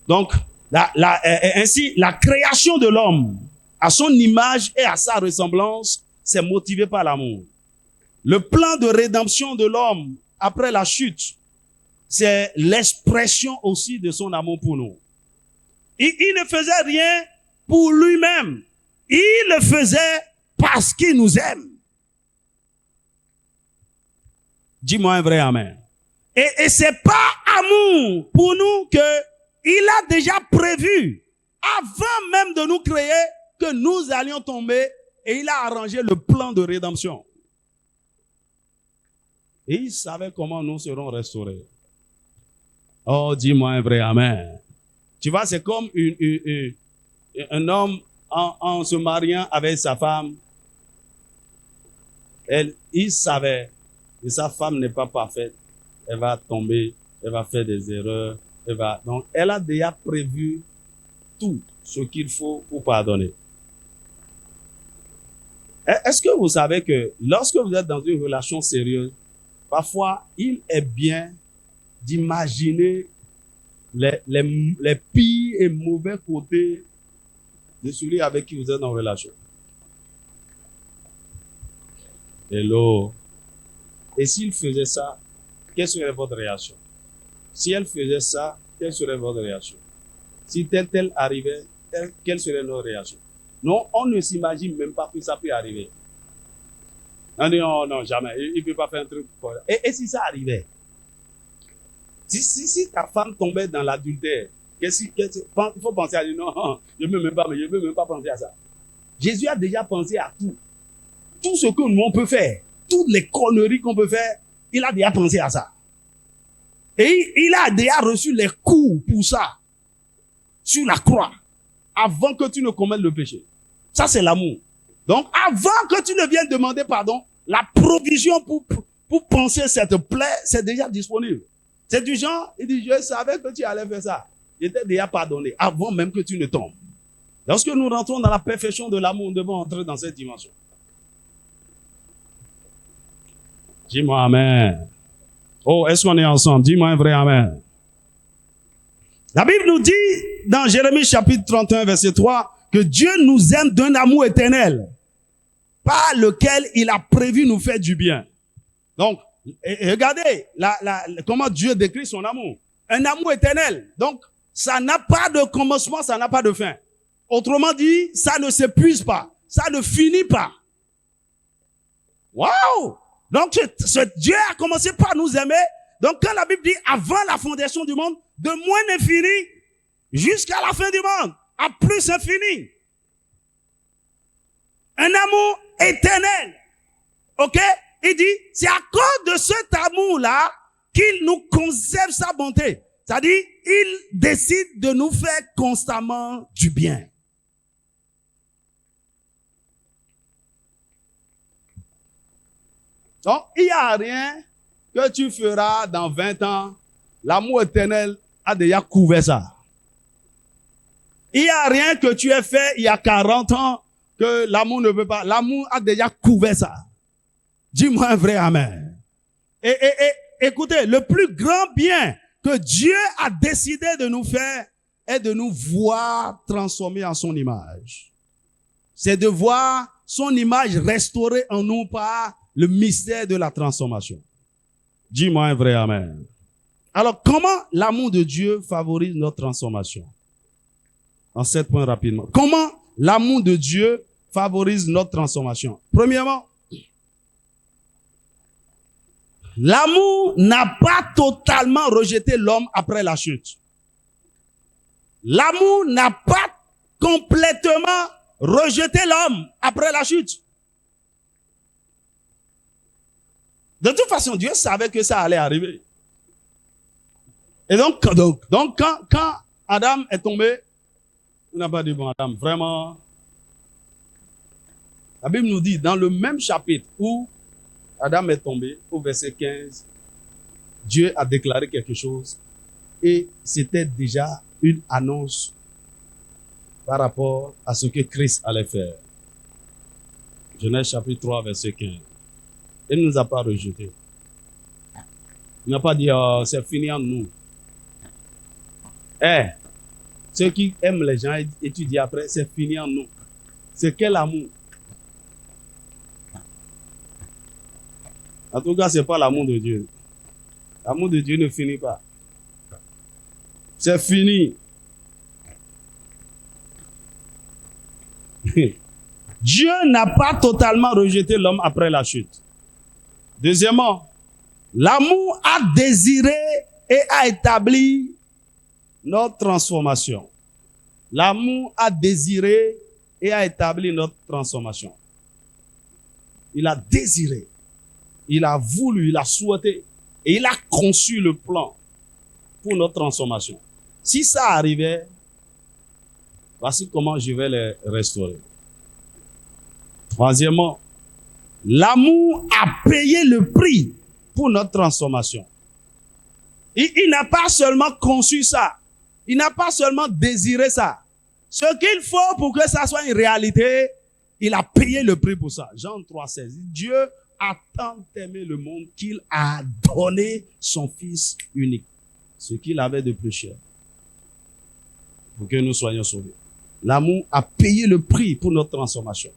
Donc, ainsi, la création de l'homme à son image et à sa ressemblance, c'est motivé par l'amour. Le plan de rédemption de l'homme après la chute, c'est l'expression aussi de son amour pour nous. Il ne faisait rien pour lui-même. Il le faisait parce qu'il nous aime. Dis-moi un vrai amen. Et c'est pas amour pour nous que il a déjà prévu, avant même de nous créer, que nous allions tomber, et il a arrangé le plan de rédemption. Et il savait comment nous serons restaurés. Oh, dis-moi un vrai amen. Tu vois, c'est comme un homme en se mariant avec sa femme. Il savait que sa femme n'est pas parfaite. Elle va tomber, elle va faire des erreurs. Donc, elle a déjà prévu tout ce qu'il faut pour pardonner. Est-ce que vous savez que lorsque vous êtes dans une relation sérieuse, parfois, il est bien d'imaginer les pires et mauvais côtés de celui avec qui vous êtes en relation. Hello. Et s'il faisait ça, quelle serait votre réaction? Si elle faisait ça, quelle serait votre réaction? Si tel arrivait, quelle serait notre réaction? Non, on ne s'imagine même pas que ça peut arriver. On dit non, jamais. Il ne peut pas faire un truc comme ça. Et si ça arrivait? Si ta femme tombait dans l'adultère, il faut penser à dire non, je ne veux même pas penser à ça. Jésus a déjà pensé à tout. Tout ce que nous on peut faire, toutes les conneries qu'on peut faire, il a déjà pensé à ça. Et il a déjà reçu les coups pour ça, sur la croix, avant que tu ne commettes le péché. Ça, c'est l'amour. Donc, avant que tu ne viennes demander pardon, la provision pour penser cette plaie, c'est déjà disponible. C'est du genre, il dit, je savais que tu allais faire ça. J'étais déjà pardonné, avant même que tu ne tombes. Lorsque nous rentrons dans la perfection de l'amour, nous devons entrer dans cette dimension. Dis-moi amen. Oh, est-ce qu'on est ensemble? Dis-moi un vrai amen. La Bible nous dit, dans Jérémie chapitre 31, verset 3, que Dieu nous aime d'un amour éternel, par lequel il a prévu nous faire du bien. Donc, regardez comment Dieu décrit son amour. Un amour éternel. Donc, ça n'a pas de commencement, ça n'a pas de fin. Autrement dit, ça ne s'épuise pas. Ça ne finit pas. Waouh! Donc, ce Dieu a commencé par nous aimer. Donc, quand la Bible dit avant la fondation du monde, de moins infini jusqu'à la fin du monde, à plus infini. Un amour éternel. Ok? Il dit, c'est à cause de cet amour-là qu'il nous conserve sa bonté. C'est-à-dire, il décide de nous faire constamment du bien. Donc, il n'y a rien que tu feras dans 20 ans. L'amour éternel a déjà couvert ça. Il n'y a rien que tu aies fait il y a 40 ans que l'amour ne peut pas. L'amour a déjà couvert ça. Dis-moi un vrai amen. Et écoutez, le plus grand bien que Dieu a décidé de nous faire est de nous voir transformés en son image. C'est de voir son image restaurée en nous par le mystère de la transformation. Dis-moi un vrai amen. Alors, comment l'amour de Dieu favorise notre transformation? En 7 points rapidement. Comment l'amour de Dieu favorise notre transformation? Premièrement, l'amour n'a pas totalement rejeté l'homme après la chute. L'amour n'a pas complètement rejeté l'homme après la chute. De toute façon, Dieu savait que ça allait arriver. Et donc quand Adam est tombé, il n'a pas dit, bon, Adam, vraiment. La Bible nous dit, dans le même chapitre où Adam est tombé, au verset 15, Dieu a déclaré quelque chose et c'était déjà une annonce par rapport à ce que Christ allait faire. Genèse chapitre 3, verset 15. Il ne nous a pas rejetés. Il n'a pas dit, oh, c'est fini en nous. Ceux qui aiment les gens étudient après, c'est fini en nous. C'est quel amour? En tout cas, ce n'est pas l'amour de Dieu. L'amour de Dieu ne finit pas. C'est fini. Dieu n'a pas totalement rejeté l'homme après la chute. Deuxièmement, l'amour a désiré et a établi notre transformation. L'amour a désiré et a établi notre transformation. Il a désiré, il a voulu, il a souhaité et il a conçu le plan pour notre transformation. Si ça arrivait, voici comment je vais les restaurer. Troisièmement, l'amour a payé le prix pour notre transformation. Il n'a pas seulement conçu ça. Il n'a pas seulement désiré ça. Ce qu'il faut pour que ça soit une réalité, il a payé le prix pour ça. Jean 3,16. Dieu a tant aimé le monde qu'il a donné son Fils unique, ce qu'il avait de plus cher, pour que nous soyons sauvés. L'amour a payé le prix pour notre transformation.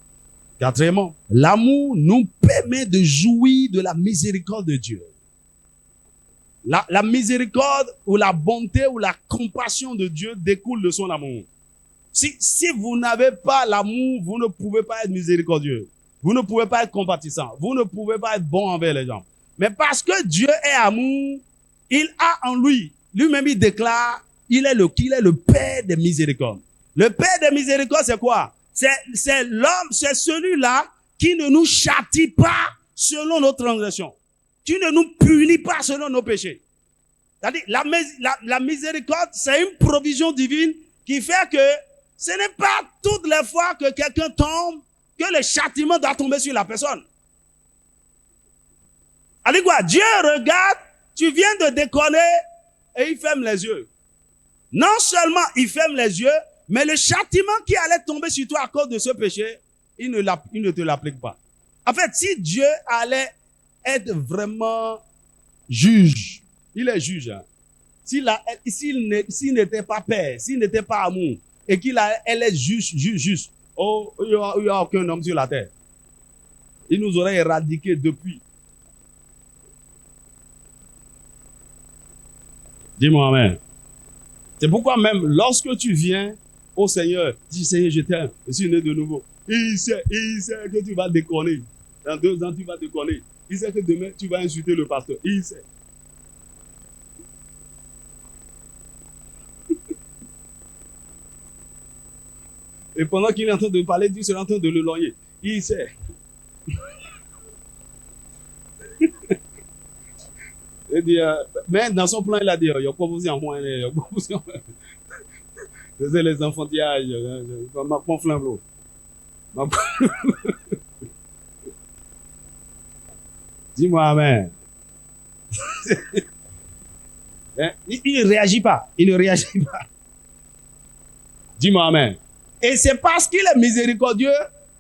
Quatrièmement, l'amour nous permet de jouir de la miséricorde de Dieu. La miséricorde ou la bonté ou la compassion de Dieu découle de son amour. Si vous n'avez pas l'amour, vous ne pouvez pas être miséricordieux. Vous ne pouvez pas être compatissant. Vous ne pouvez pas être bon envers les gens. Mais parce que Dieu est amour, il a en lui, lui-même il déclare, qu'il est le Père des miséricordes. Le Père des miséricordes, c'est quoi? C'est l'homme, c'est celui-là qui ne nous châtie pas selon nos transgressions. Qui ne nous punit pas selon nos péchés. C'est-à-dire, la miséricorde, c'est une provision divine qui fait que ce n'est pas toutes les fois que quelqu'un tombe que le châtiment doit tomber sur la personne. Allez quoi, Dieu regarde, tu viens de déconner et il ferme les yeux. Non seulement il ferme les yeux, mais le châtiment qui allait tomber sur toi à cause de ce péché, il ne te l'applique pas. En fait, si Dieu allait être vraiment juge, il est juge. Hein. S'il n'était pas père, s'il n'était pas amour, et elle est juste, oh, il n'y a aucun homme sur la terre. Il nous aurait éradiqués depuis. Dis-moi amen. C'est pourquoi même lorsque tu viens au Seigneur, dis Seigneur, je t'aime, je suis né de nouveau. Il sait que tu vas déconner. Dans 2 ans, tu vas déconner. Il sait que demain, tu vas insulter le pasteur. Il sait. Et pendant qu'il est en train de parler, Dieu sera en train de le logner. Il sait. Il dit, mais dans son plan, il a dit, il y a proposé en moins, il y a proposé en moins. C'est les enfantillages, ma conflame l'eau. Dis-moi amen. Il ne réagit pas. Il ne réagit pas. Dis-moi amen. Et c'est parce qu'il est miséricordieux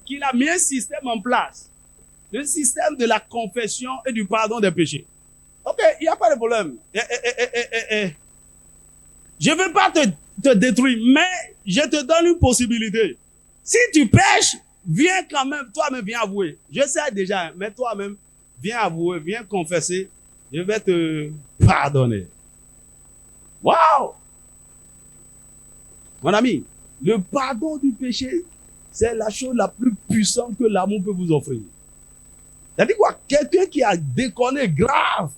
qu'il a mis un système en place. Le système de la confession et du pardon des péchés. Ok, il n'y a pas de problème. Je ne veux pas te détruire, mais je te donne une possibilité. Si tu pêches, viens quand même, toi-même, viens avouer. Je sais déjà, mais toi-même, viens avouer, viens confesser. Je vais te pardonner. Waouh! Mon ami, le pardon du péché, c'est la chose la plus puissante que l'amour peut vous offrir. C'est-à-dire quoi? Quelqu'un qui a déconné grave,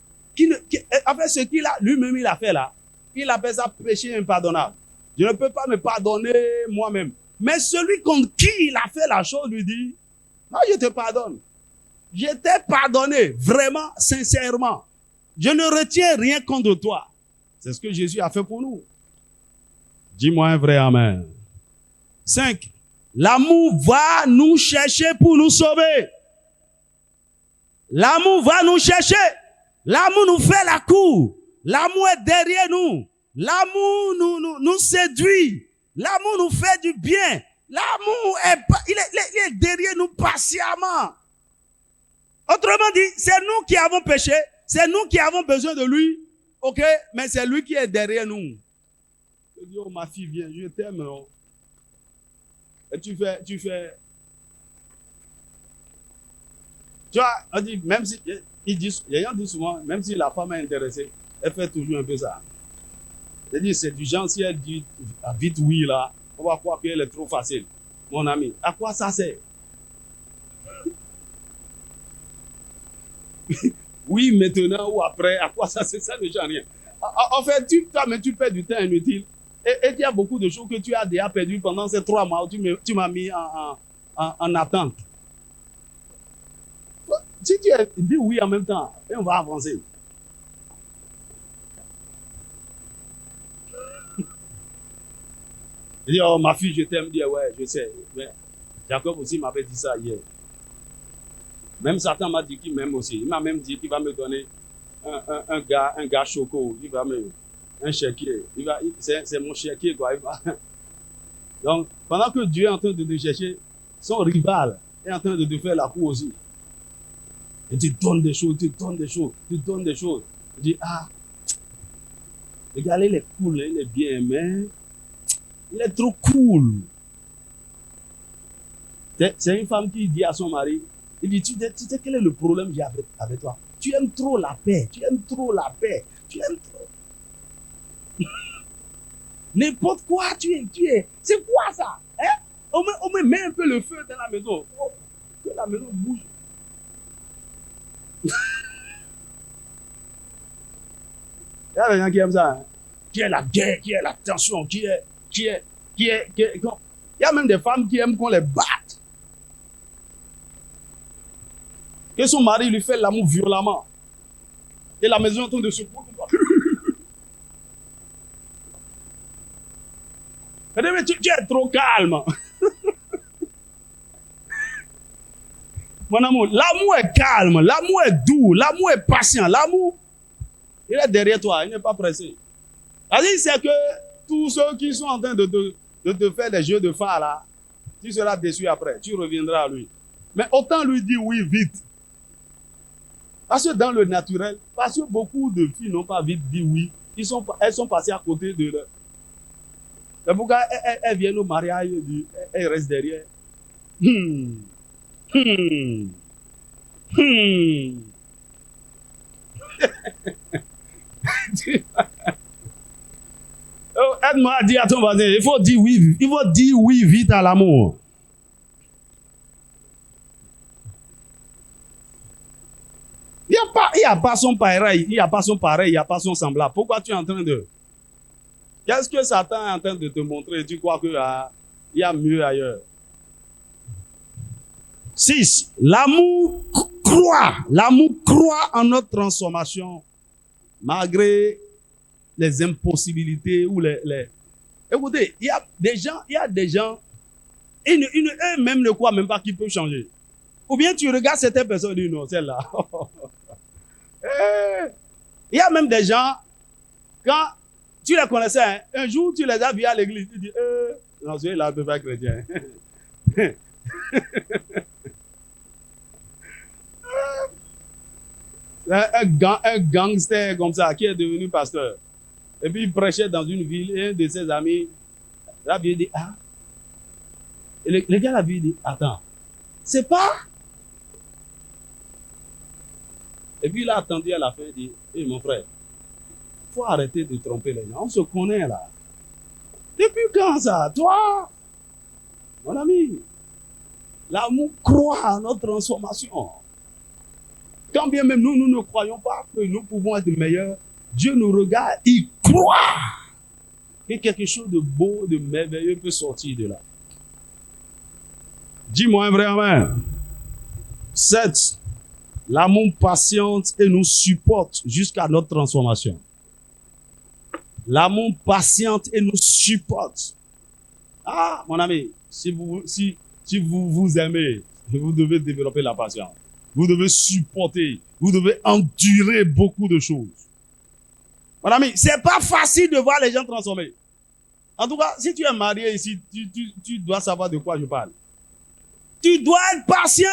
en fait, ce qu'il a, lui-même, il a fait là, il appelle ça péché impardonnable. Je ne peux pas me pardonner moi-même. Mais celui contre qui il a fait la chose lui dit, non, je te pardonne. Je t'ai pardonné, vraiment, sincèrement. Je ne retiens rien contre toi. C'est ce que Jésus a fait pour nous. Dis-moi un vrai amen. 5. L'amour va nous chercher pour nous sauver. L'amour va nous chercher. L'amour nous fait la cour. L'amour est derrière nous. L'amour nous séduit. L'amour nous fait du bien. L'amour il est derrière nous patiemment. Autrement dit, c'est nous qui avons péché. C'est nous qui avons besoin de lui. Ok? Mais c'est lui qui est derrière nous. Je dis, oh ma fille, viens, je t'aime. Non? Et tu fais. Tu vois, on dit, même si, les gens disent souvent, même si la femme est intéressée, elle fait toujours un peu ça. C'est-à-dire, c'est du genre, si elle dit vite oui là, on va croire qu'elle est trop facile. Mon ami, à quoi ça sert? Oui, maintenant ou après, à quoi ça sert? Ça ne change rien. En fait, toi-même, tu perds du temps inutile. Et il y a beaucoup de choses que tu as déjà perdues pendant ces 3 mois où tu m'as mis en attente. Si tu dis oui en même temps, et on va avancer. Je dis, oh ma fille, je t'aime bien, ouais, je sais. Mais Jacob aussi m'avait dit ça hier. Même Satan m'a dit qu'il m'aime aussi. Il m'a même dit qu'il va me donner un gars choco. Il va me un chéquier. C'est mon chéquier, quoi. Donc, pendant que Dieu est en train de te chercher, son rival est en train de te faire la cour aussi. Et tu donnes des choses, tu donnes des choses, tu donnes des choses. Tu dis, ah, le gars, il est cool, il est bien, mais il est trop cool. C'est une femme qui dit à son mari, il dit, tu sais quel est le problème que j'ai avec toi? Tu aimes trop la paix, tu aimes trop la paix, tu aimes trop. N'importe quoi, tu es. C'est quoi ça? Hein? On me met un peu le feu dans la maison. Oh, que la maison bouge. Il y a des gens qui aiment ça. Hein? Qui est la guerre, qui est la tension, qui est. Il y a même des femmes qui aiment qu'on les batte. Que son mari lui fait l'amour violemment. Et la maison est en train de se couper. Mais tu es trop calme. Mon amour, l'amour est calme, l'amour est doux, l'amour est patient, l'amour, il est derrière toi, il n'est pas pressé. C'est que tous ceux qui sont en train de te faire des jeux de phare là, tu seras déçu après, tu reviendras à lui. Mais autant lui dire oui vite. Parce que dans le naturel, parce que beaucoup de filles n'ont pas vite dit oui, elles sont passées à côté de leur. C'est pourquoi elles viennent au mariage, elles restent derrière. Aide-moi à dire à ton voisin, il faut dire oui vite à l'amour. Il n'y a pas son pareil, il n'y a pas son pareil, il n'y a pas son semblable. Pourquoi tu es en train de... Qu'est-ce que Satan est en train de te montrer? Tu crois qu'il y a mieux ailleurs? 6. L'amour croit en notre transformation malgré les impossibilités ou les... Écoutez, il y a des gens, eux-mêmes ne croient même pas qu'ils peuvent changer. Ou bien tu regardes certaines personnes et tu dis non, celle-là. Il y a même des gens, quand tu les connaissais, hein, un jour tu les as vus à l'église, tu dis, non, celui-là ne peut pas être chrétien. Un gangster comme ça qui est devenu pasteur. Et puis il prêchait dans une ville et un de ses amis, la vie dit, ah. Et le gars, la vie dit, attends, c'est pas. Et puis il a attendu à la fin, il dit, hé mon frère, faut arrêter de tromper les gens, on se connaît là. Depuis quand ça? Toi, mon ami, l'amour croit à notre transformation. Quand bien même nous ne croyons pas que nous pouvons être meilleurs, Dieu nous regarde, il croit que quelque chose de beau, de merveilleux peut sortir de là. Dis-moi un vrai amen. 7. L'amour patiente et nous supporte jusqu'à notre transformation. L'amour patiente et nous supporte. Ah, mon ami, si vous vous aimez, vous devez développer la patience. Vous devez supporter, vous devez endurer beaucoup de choses. Mon ami, c'est pas facile de voir les gens transformés. En tout cas, si tu es marié ici, tu dois savoir de quoi je parle. Tu dois être patient.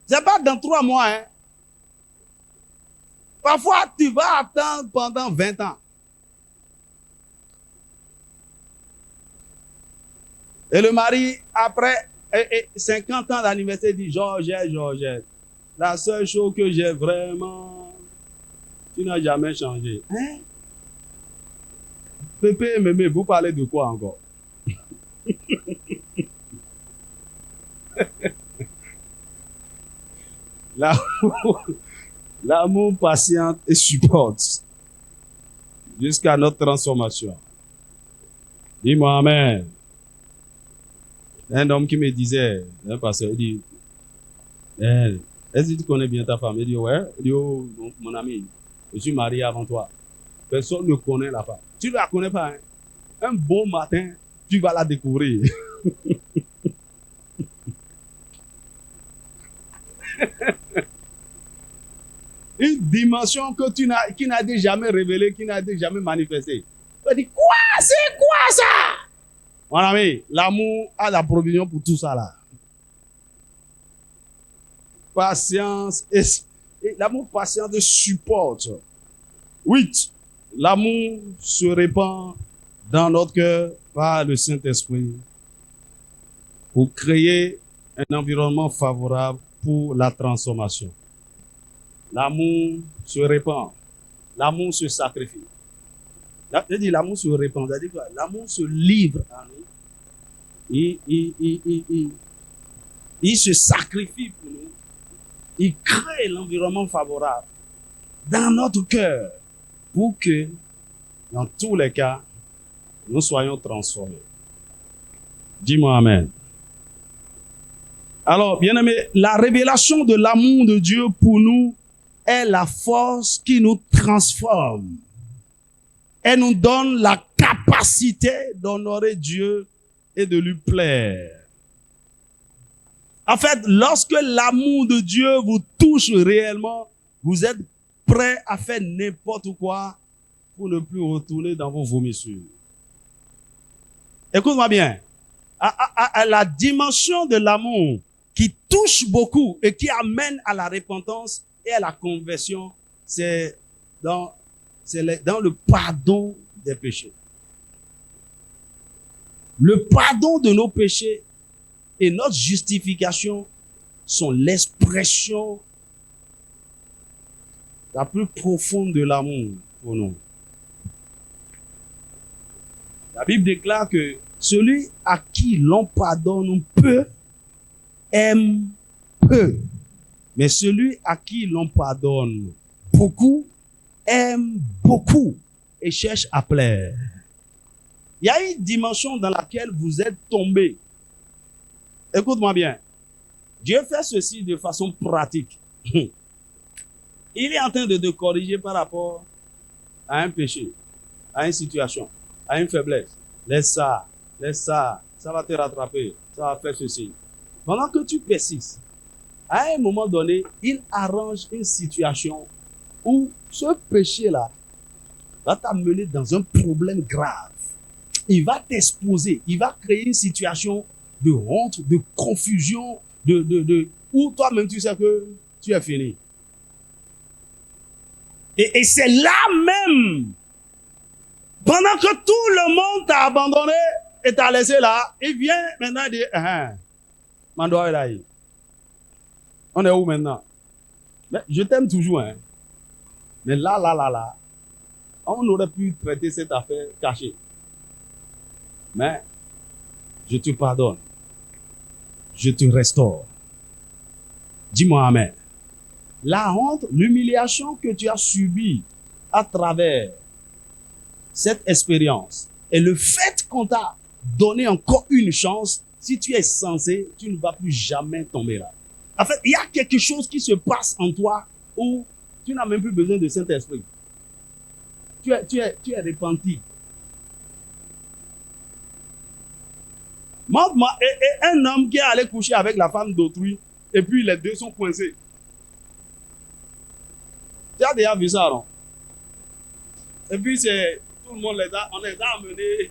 C'est pas dans 3 mois, hein. Parfois, tu vas attendre pendant 20 ans. Et le mari, après 50 ans d'anniversaire, dit, Georgette, la seule chose que j'ai vraiment, tu n'as jamais changé. Hein? Pépé et Mémé, vous parlez de quoi encore? L'amour patient et supporte jusqu'à notre transformation. Dis-moi amen. Un homme qui me disait, un pasteur, il dit, est-ce que tu connais bien ta femme? Il dit, ouais. Il dit, oh, mon ami, je suis marié avant toi. Personne ne connaît la femme. Tu ne la connais pas, hein? Un beau matin, tu vas la découvrir. Une dimension que qui n'a jamais révélée, qui n'a jamais manifestée. Tu dis, quoi? C'est quoi ça? Mon ami, l'amour a la provision pour tout ça là. Patience et l'amour patient supporte. 8. L'amour se répand dans notre cœur par le Saint-Esprit pour créer un environnement favorable pour la transformation. L'amour se répand. L'amour se sacrifie. Je dis l'amour se répand. C'est-à-dire quoi? L'amour se livre à nous. Il se sacrifie pour nous. Il crée l'environnement favorable dans notre cœur pour que, dans tous les cas, nous soyons transformés. Dis-moi amen. Alors, bien-aimés, la révélation de l'amour de Dieu pour nous est la force qui nous transforme. Elle nous donne la capacité d'honorer Dieu et de lui plaire. En fait, lorsque l'amour de Dieu vous touche réellement, vous êtes prêt à faire n'importe quoi pour ne plus retourner dans vos vomissures. Écoute-moi bien. À la dimension de l'amour qui touche beaucoup et qui amène à la repentance et à la conversion, c'est dans le pardon des péchés. Le pardon de nos péchés et notre justification sont l'expression la plus profonde de l'amour pour nous. La Bible déclare que celui à qui l'on pardonne peu aime peu. Mais celui à qui l'on pardonne beaucoup aime beaucoup et cherche à plaire. Il y a une dimension dans laquelle vous êtes tombé. Écoute-moi bien. Dieu fait ceci de façon pratique. Il est en train de te corriger par rapport à un péché, à une situation, à une faiblesse. Laisse ça, ça va te rattraper, ça va faire ceci. Pendant que tu persistes, à un moment donné, il arrange une situation où ce péché-là va t'amener dans un problème grave. Il va t'exposer, il va créer une situation de honte, de confusion, où toi-même tu sais que tu es fini. Et c'est là même, pendant que tout le monde t'a abandonné et t'a laissé là, il vient maintenant dire, Mandoa est là. On est où maintenant? Mais je t'aime toujours, hein. Mais là, on aurait pu traiter cette affaire cachée. Mais je te pardonne. Je te restaure. Dis-moi amen. La honte, l'humiliation que tu as subie à travers cette expérience et le fait qu'on t'a donné encore une chance, si tu es censé, tu ne vas plus jamais tomber là. En fait, il y a quelque chose qui se passe en toi où tu n'as même plus besoin de Saint-Esprit. Tu es repenti. Montre-moi un homme qui est allé coucher avec la femme d'autrui et puis les deux sont coincés. Tu as déjà vu ça, non? Et puis c'est tout le monde on les a amenés.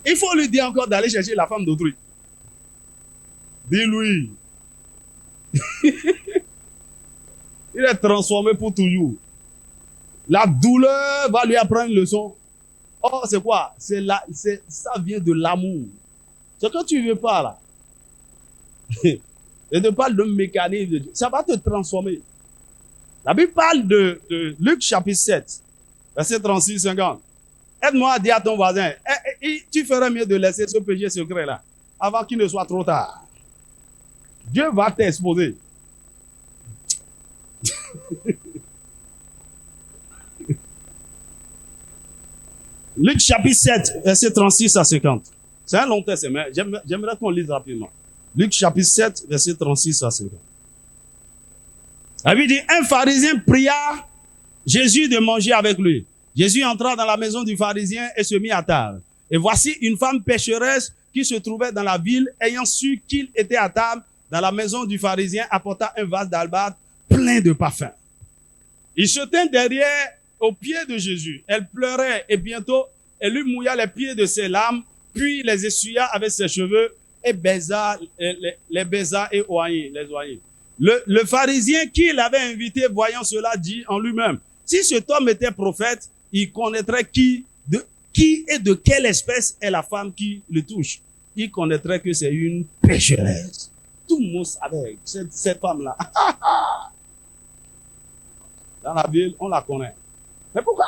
Il faut lui dire encore d'aller chercher la femme d'autrui. Dis-lui. Il est transformé pour toujours. La douleur va lui apprendre une leçon. Oh, c'est quoi? Ça vient de l'amour. Ce que tu veux pas là. Je te parle d'un mécanisme de Dieu. Ça va te transformer. La Bible parle de Luc chapitre 7, verset 36-50. Aide-moi à dire à ton voisin, tu ferais mieux de laisser ce péché secret là, avant qu'il ne soit trop tard. Dieu va t'exposer. Luc chapitre 7, verset 36 à 50. C'est un long texte, mais j'aimerais qu'on lise rapidement. Luc chapitre 7, verset 36 à 50. La Bible dit, un pharisien pria Jésus de manger avec lui. Jésus entra dans la maison du pharisien et se mit à table. Et voici une femme pécheresse qui se trouvait dans la ville, ayant su qu'il était à table dans la maison du pharisien, apporta un vase d'albâtre plein de parfums. Il se tint derrière aux pieds de Jésus. Elle pleurait et bientôt elle lui mouilla les pieds de ses larmes, puis les essuya avec ses cheveux et les baisa et les oignit. Le pharisien qui l'avait invité, voyant cela, dit en lui-même, si cet homme était prophète, il connaîtrait qui et de quelle espèce est la femme qui le touche. Il connaîtrait que c'est une pécheresse. Tout le monde savait cette femme-là. Dans la ville, on la connaît. Mais pourquoi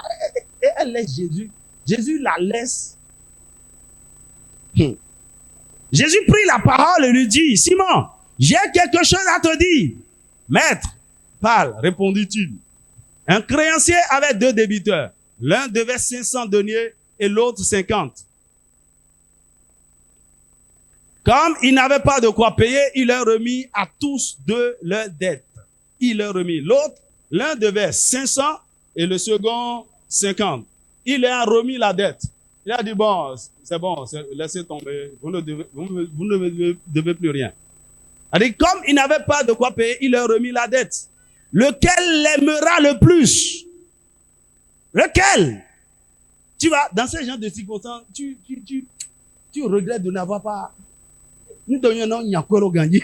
elle laisse Jésus? Jésus la laisse. Jésus prit la parole et lui dit, Simon, j'ai quelque chose à te dire. Maître, parle, répondit-il. Un créancier avait 2 débiteurs. L'un devait 500 deniers et l'autre 50. Comme il n'avait pas de quoi payer, il leur remit à tous 2 leurs dettes. Il leur remit. L'un devait 500 et le second 50. Il leur a remis la dette. Il a dit, bon, c'est bon, laissez tomber, vous ne devez plus rien. Il a dit, comme il n'avait pas de quoi payer, il leur remit la dette. Lequel l'aimera le plus? Lequel? Tu vas, dans ce genre de circonstances, tu regrettes de n'avoir pas. Nous donnions non, il y a quoi gagner.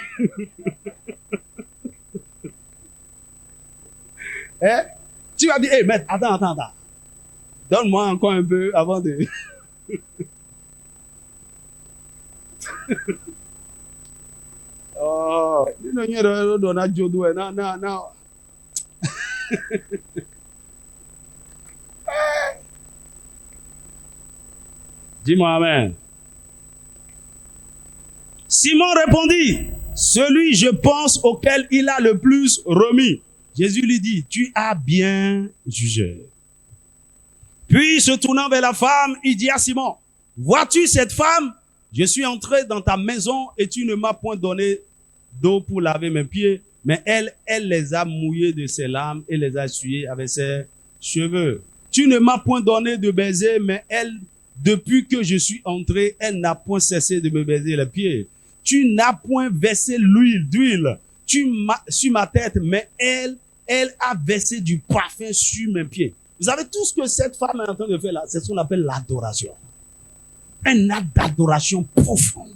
Tu vas dire, maître, attends. Donne-moi encore un peu avant de. Oh, non. Dis-moi amen. Simon répondit, celui, je pense, auquel il a le plus remis. Jésus lui dit, tu as bien jugé. Puis, se tournant vers la femme, il dit à Simon, vois-tu cette femme? Je suis entré dans ta maison et tu ne m'as point donné d'eau pour laver mes pieds, Mais elle les a mouillés de ses larmes et les a essuyés avec ses cheveux. Tu ne m'as point donné de baiser, mais elle, depuis que je suis entré, elle n'a point cessé de me baiser les pieds. Tu n'as point versé d'huile sur ma tête, mais elle a versé du parfum sur mes pieds. Vous savez, tout ce que cette femme est en train de faire là, c'est ce qu'on appelle l'adoration. Un acte d'adoration profond.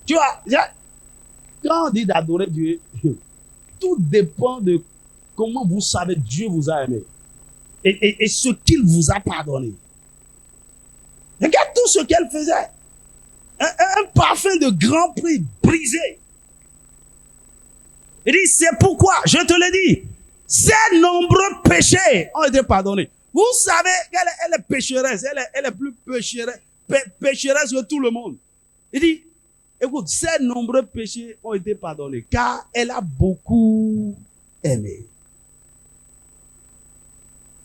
Tu vois, quand on dit d'adorer Dieu, tout dépend de comment vous savez Dieu vous a aimé et ce qu'il vous a pardonné. Regarde tout ce qu'elle faisait. Un parfum de grand prix brisé. Il dit, c'est pourquoi, je te le dis, ces nombreux péchés ont été pardonnés. Vous savez qu'elle est pécheresse, elle est plus pécheresse que tout le monde. Il dit, écoute, ces nombreux péchés ont été pardonnés, car elle a beaucoup aimé.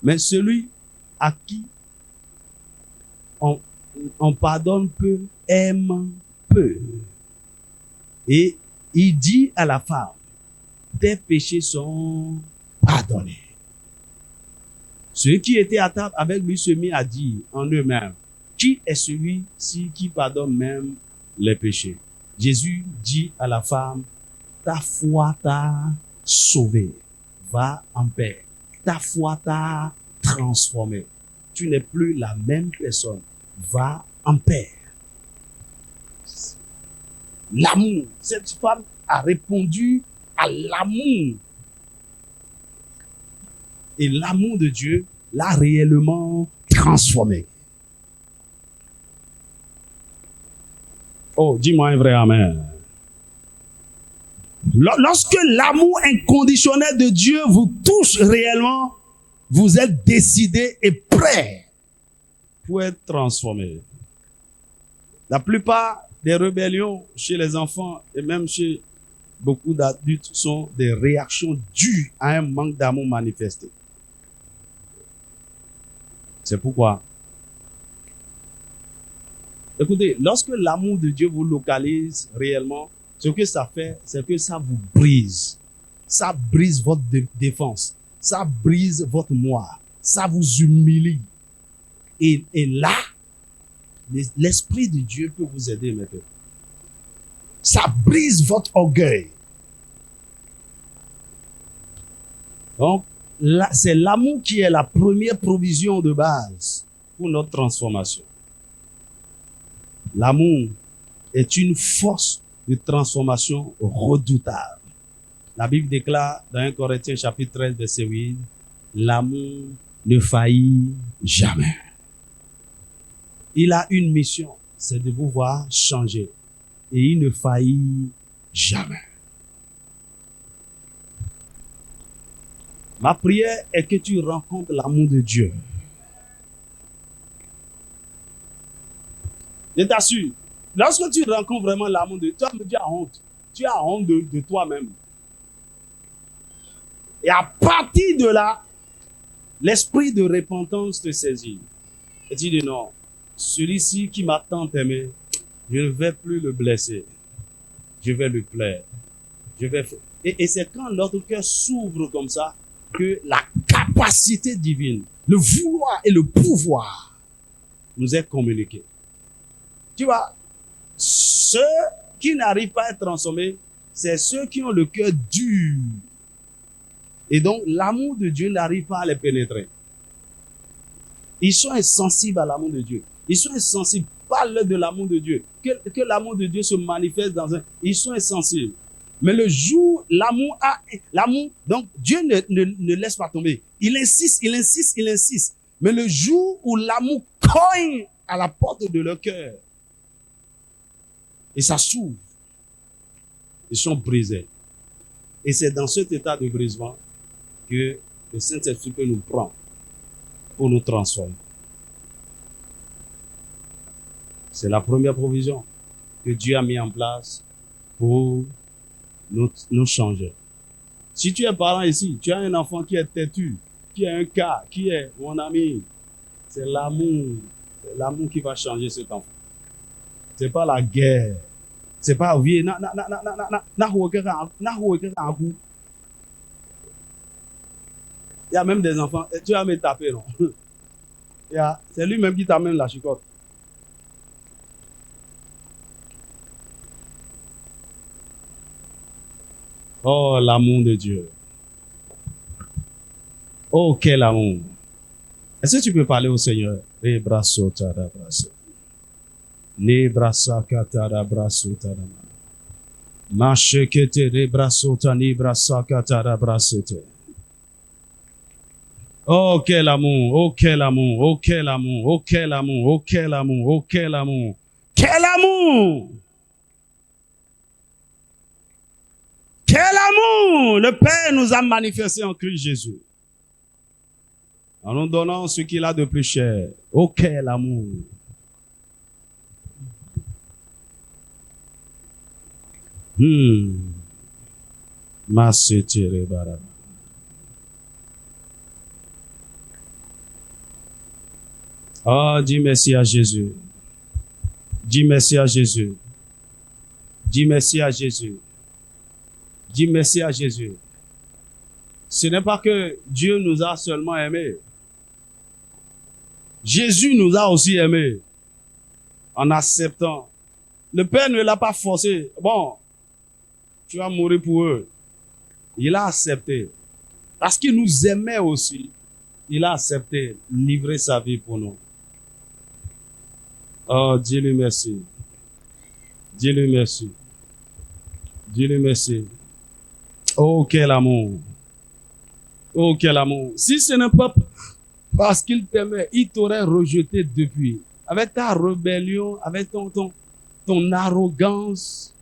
Mais celui à qui on pardonne peu, aime peu. Et il dit à la femme, tes péchés sont pardonnés. Ceux qui étaient à table avec lui se mirent à dire en eux-mêmes, qui est celui-ci qui pardonne même les péchés? Jésus dit à la femme, ta foi t'a sauvé, va en paix. Ta foi t'a transformé. Tu n'es plus la même personne, va en paix. L'amour, cette femme a répondu à l'amour. Et l'amour de Dieu l'a réellement transformé. Oh, dis-moi un vrai amen. Lorsque l'amour inconditionnel de Dieu vous touche réellement, vous êtes décidé et prêt pour être transformé. La plupart des rébellions chez les enfants et même chez beaucoup d'adultes sont des réactions dues à un manque d'amour manifesté. C'est pourquoi, écoutez, lorsque l'amour de Dieu vous localise réellement, ce que ça fait, c'est que ça vous brise. Ça brise votre défense. Ça brise votre moi. Ça vous humilie. Et là, l'Esprit de Dieu peut vous aider maintenant. Ça brise votre orgueil. Donc, c'est l'amour qui est la première provision de base pour notre transformation. L'amour est une force de transformation redoutable. La Bible déclare dans 1 Corinthiens chapitre 13, verset 8, l'amour ne faillit jamais. Il a une mission, c'est de vous voir changer. Et il ne faillit jamais. Ma prière est que tu rencontres l'amour de Dieu. Je t'assure, lorsque tu rencontres vraiment l'amour de Dieu, tu as honte. Tu as honte de toi-même. Et à partir de là, l'esprit de repentance te saisit. Et tu dis non, celui-ci qui m'a tant aimé, je ne vais plus le blesser. Je vais lui plaire. Et c'est quand notre cœur s'ouvre comme ça que la capacité divine, le vouloir et le pouvoir nous est communiqué. Tu vois, ceux qui n'arrivent pas à être transformés, c'est ceux qui ont le cœur dur. Et donc, l'amour de Dieu n'arrive pas à les pénétrer. Ils sont insensibles à l'amour de Dieu. Ils sont insensibles. Parle de l'amour de Dieu. Que l'amour de Dieu se manifeste dans un... Ils sont insensibles. Mais le jour, l'amour, donc Dieu ne laisse pas tomber. Il insiste. Mais le jour où l'amour cogne à la porte de leur cœur, et ça s'ouvre, ils sont brisés. Et c'est dans cet état de brisement que le Saint-Esprit peut nous prendre pour nous transformer. C'est la première provision que Dieu a mis en place pour nous changer. Si tu es parent ici, tu as un enfant qui est têtu, qui a un cas, qui est mon ami, c'est l'amour qui va changer cet enfant. C'est pas la guerre, C'est pas vieux. Il y a même des enfants. Tu vas me taper, non? C'est lui-même qui t'amène la chicotte. Oh, l'amour de Dieu. Oh, quel amour. Est-ce que tu peux parler au Seigneur? Oh, quel amour, oh, quel amour, oh, quel amour, oh, quel amour, oh, quel amour, oh, quel amour. Quel amour! Quel amour le Père nous a manifesté en Christ Jésus. En nous donnant ce qu'il a de plus cher. Oh, quel amour! Oh, dis merci à Jésus. Dis merci à Jésus. Dis merci à Jésus. Dis merci à Jésus. Ce n'est pas que Dieu nous a seulement aimés. Jésus nous a aussi aimés en acceptant. Le Père ne l'a pas forcé. Bon, tu vas mourir pour eux. Il a accepté. Parce qu'il nous aimait aussi. Il a accepté livrer sa vie pour nous. Oh, dis-lui merci. Dis-lui merci. Dis-lui merci. Oh, quel amour. Oh, quel amour. Si ce n'est pas parce qu'il t'aimait, il t'aurait rejeté depuis. Avec ta rébellion, avec ton arrogance,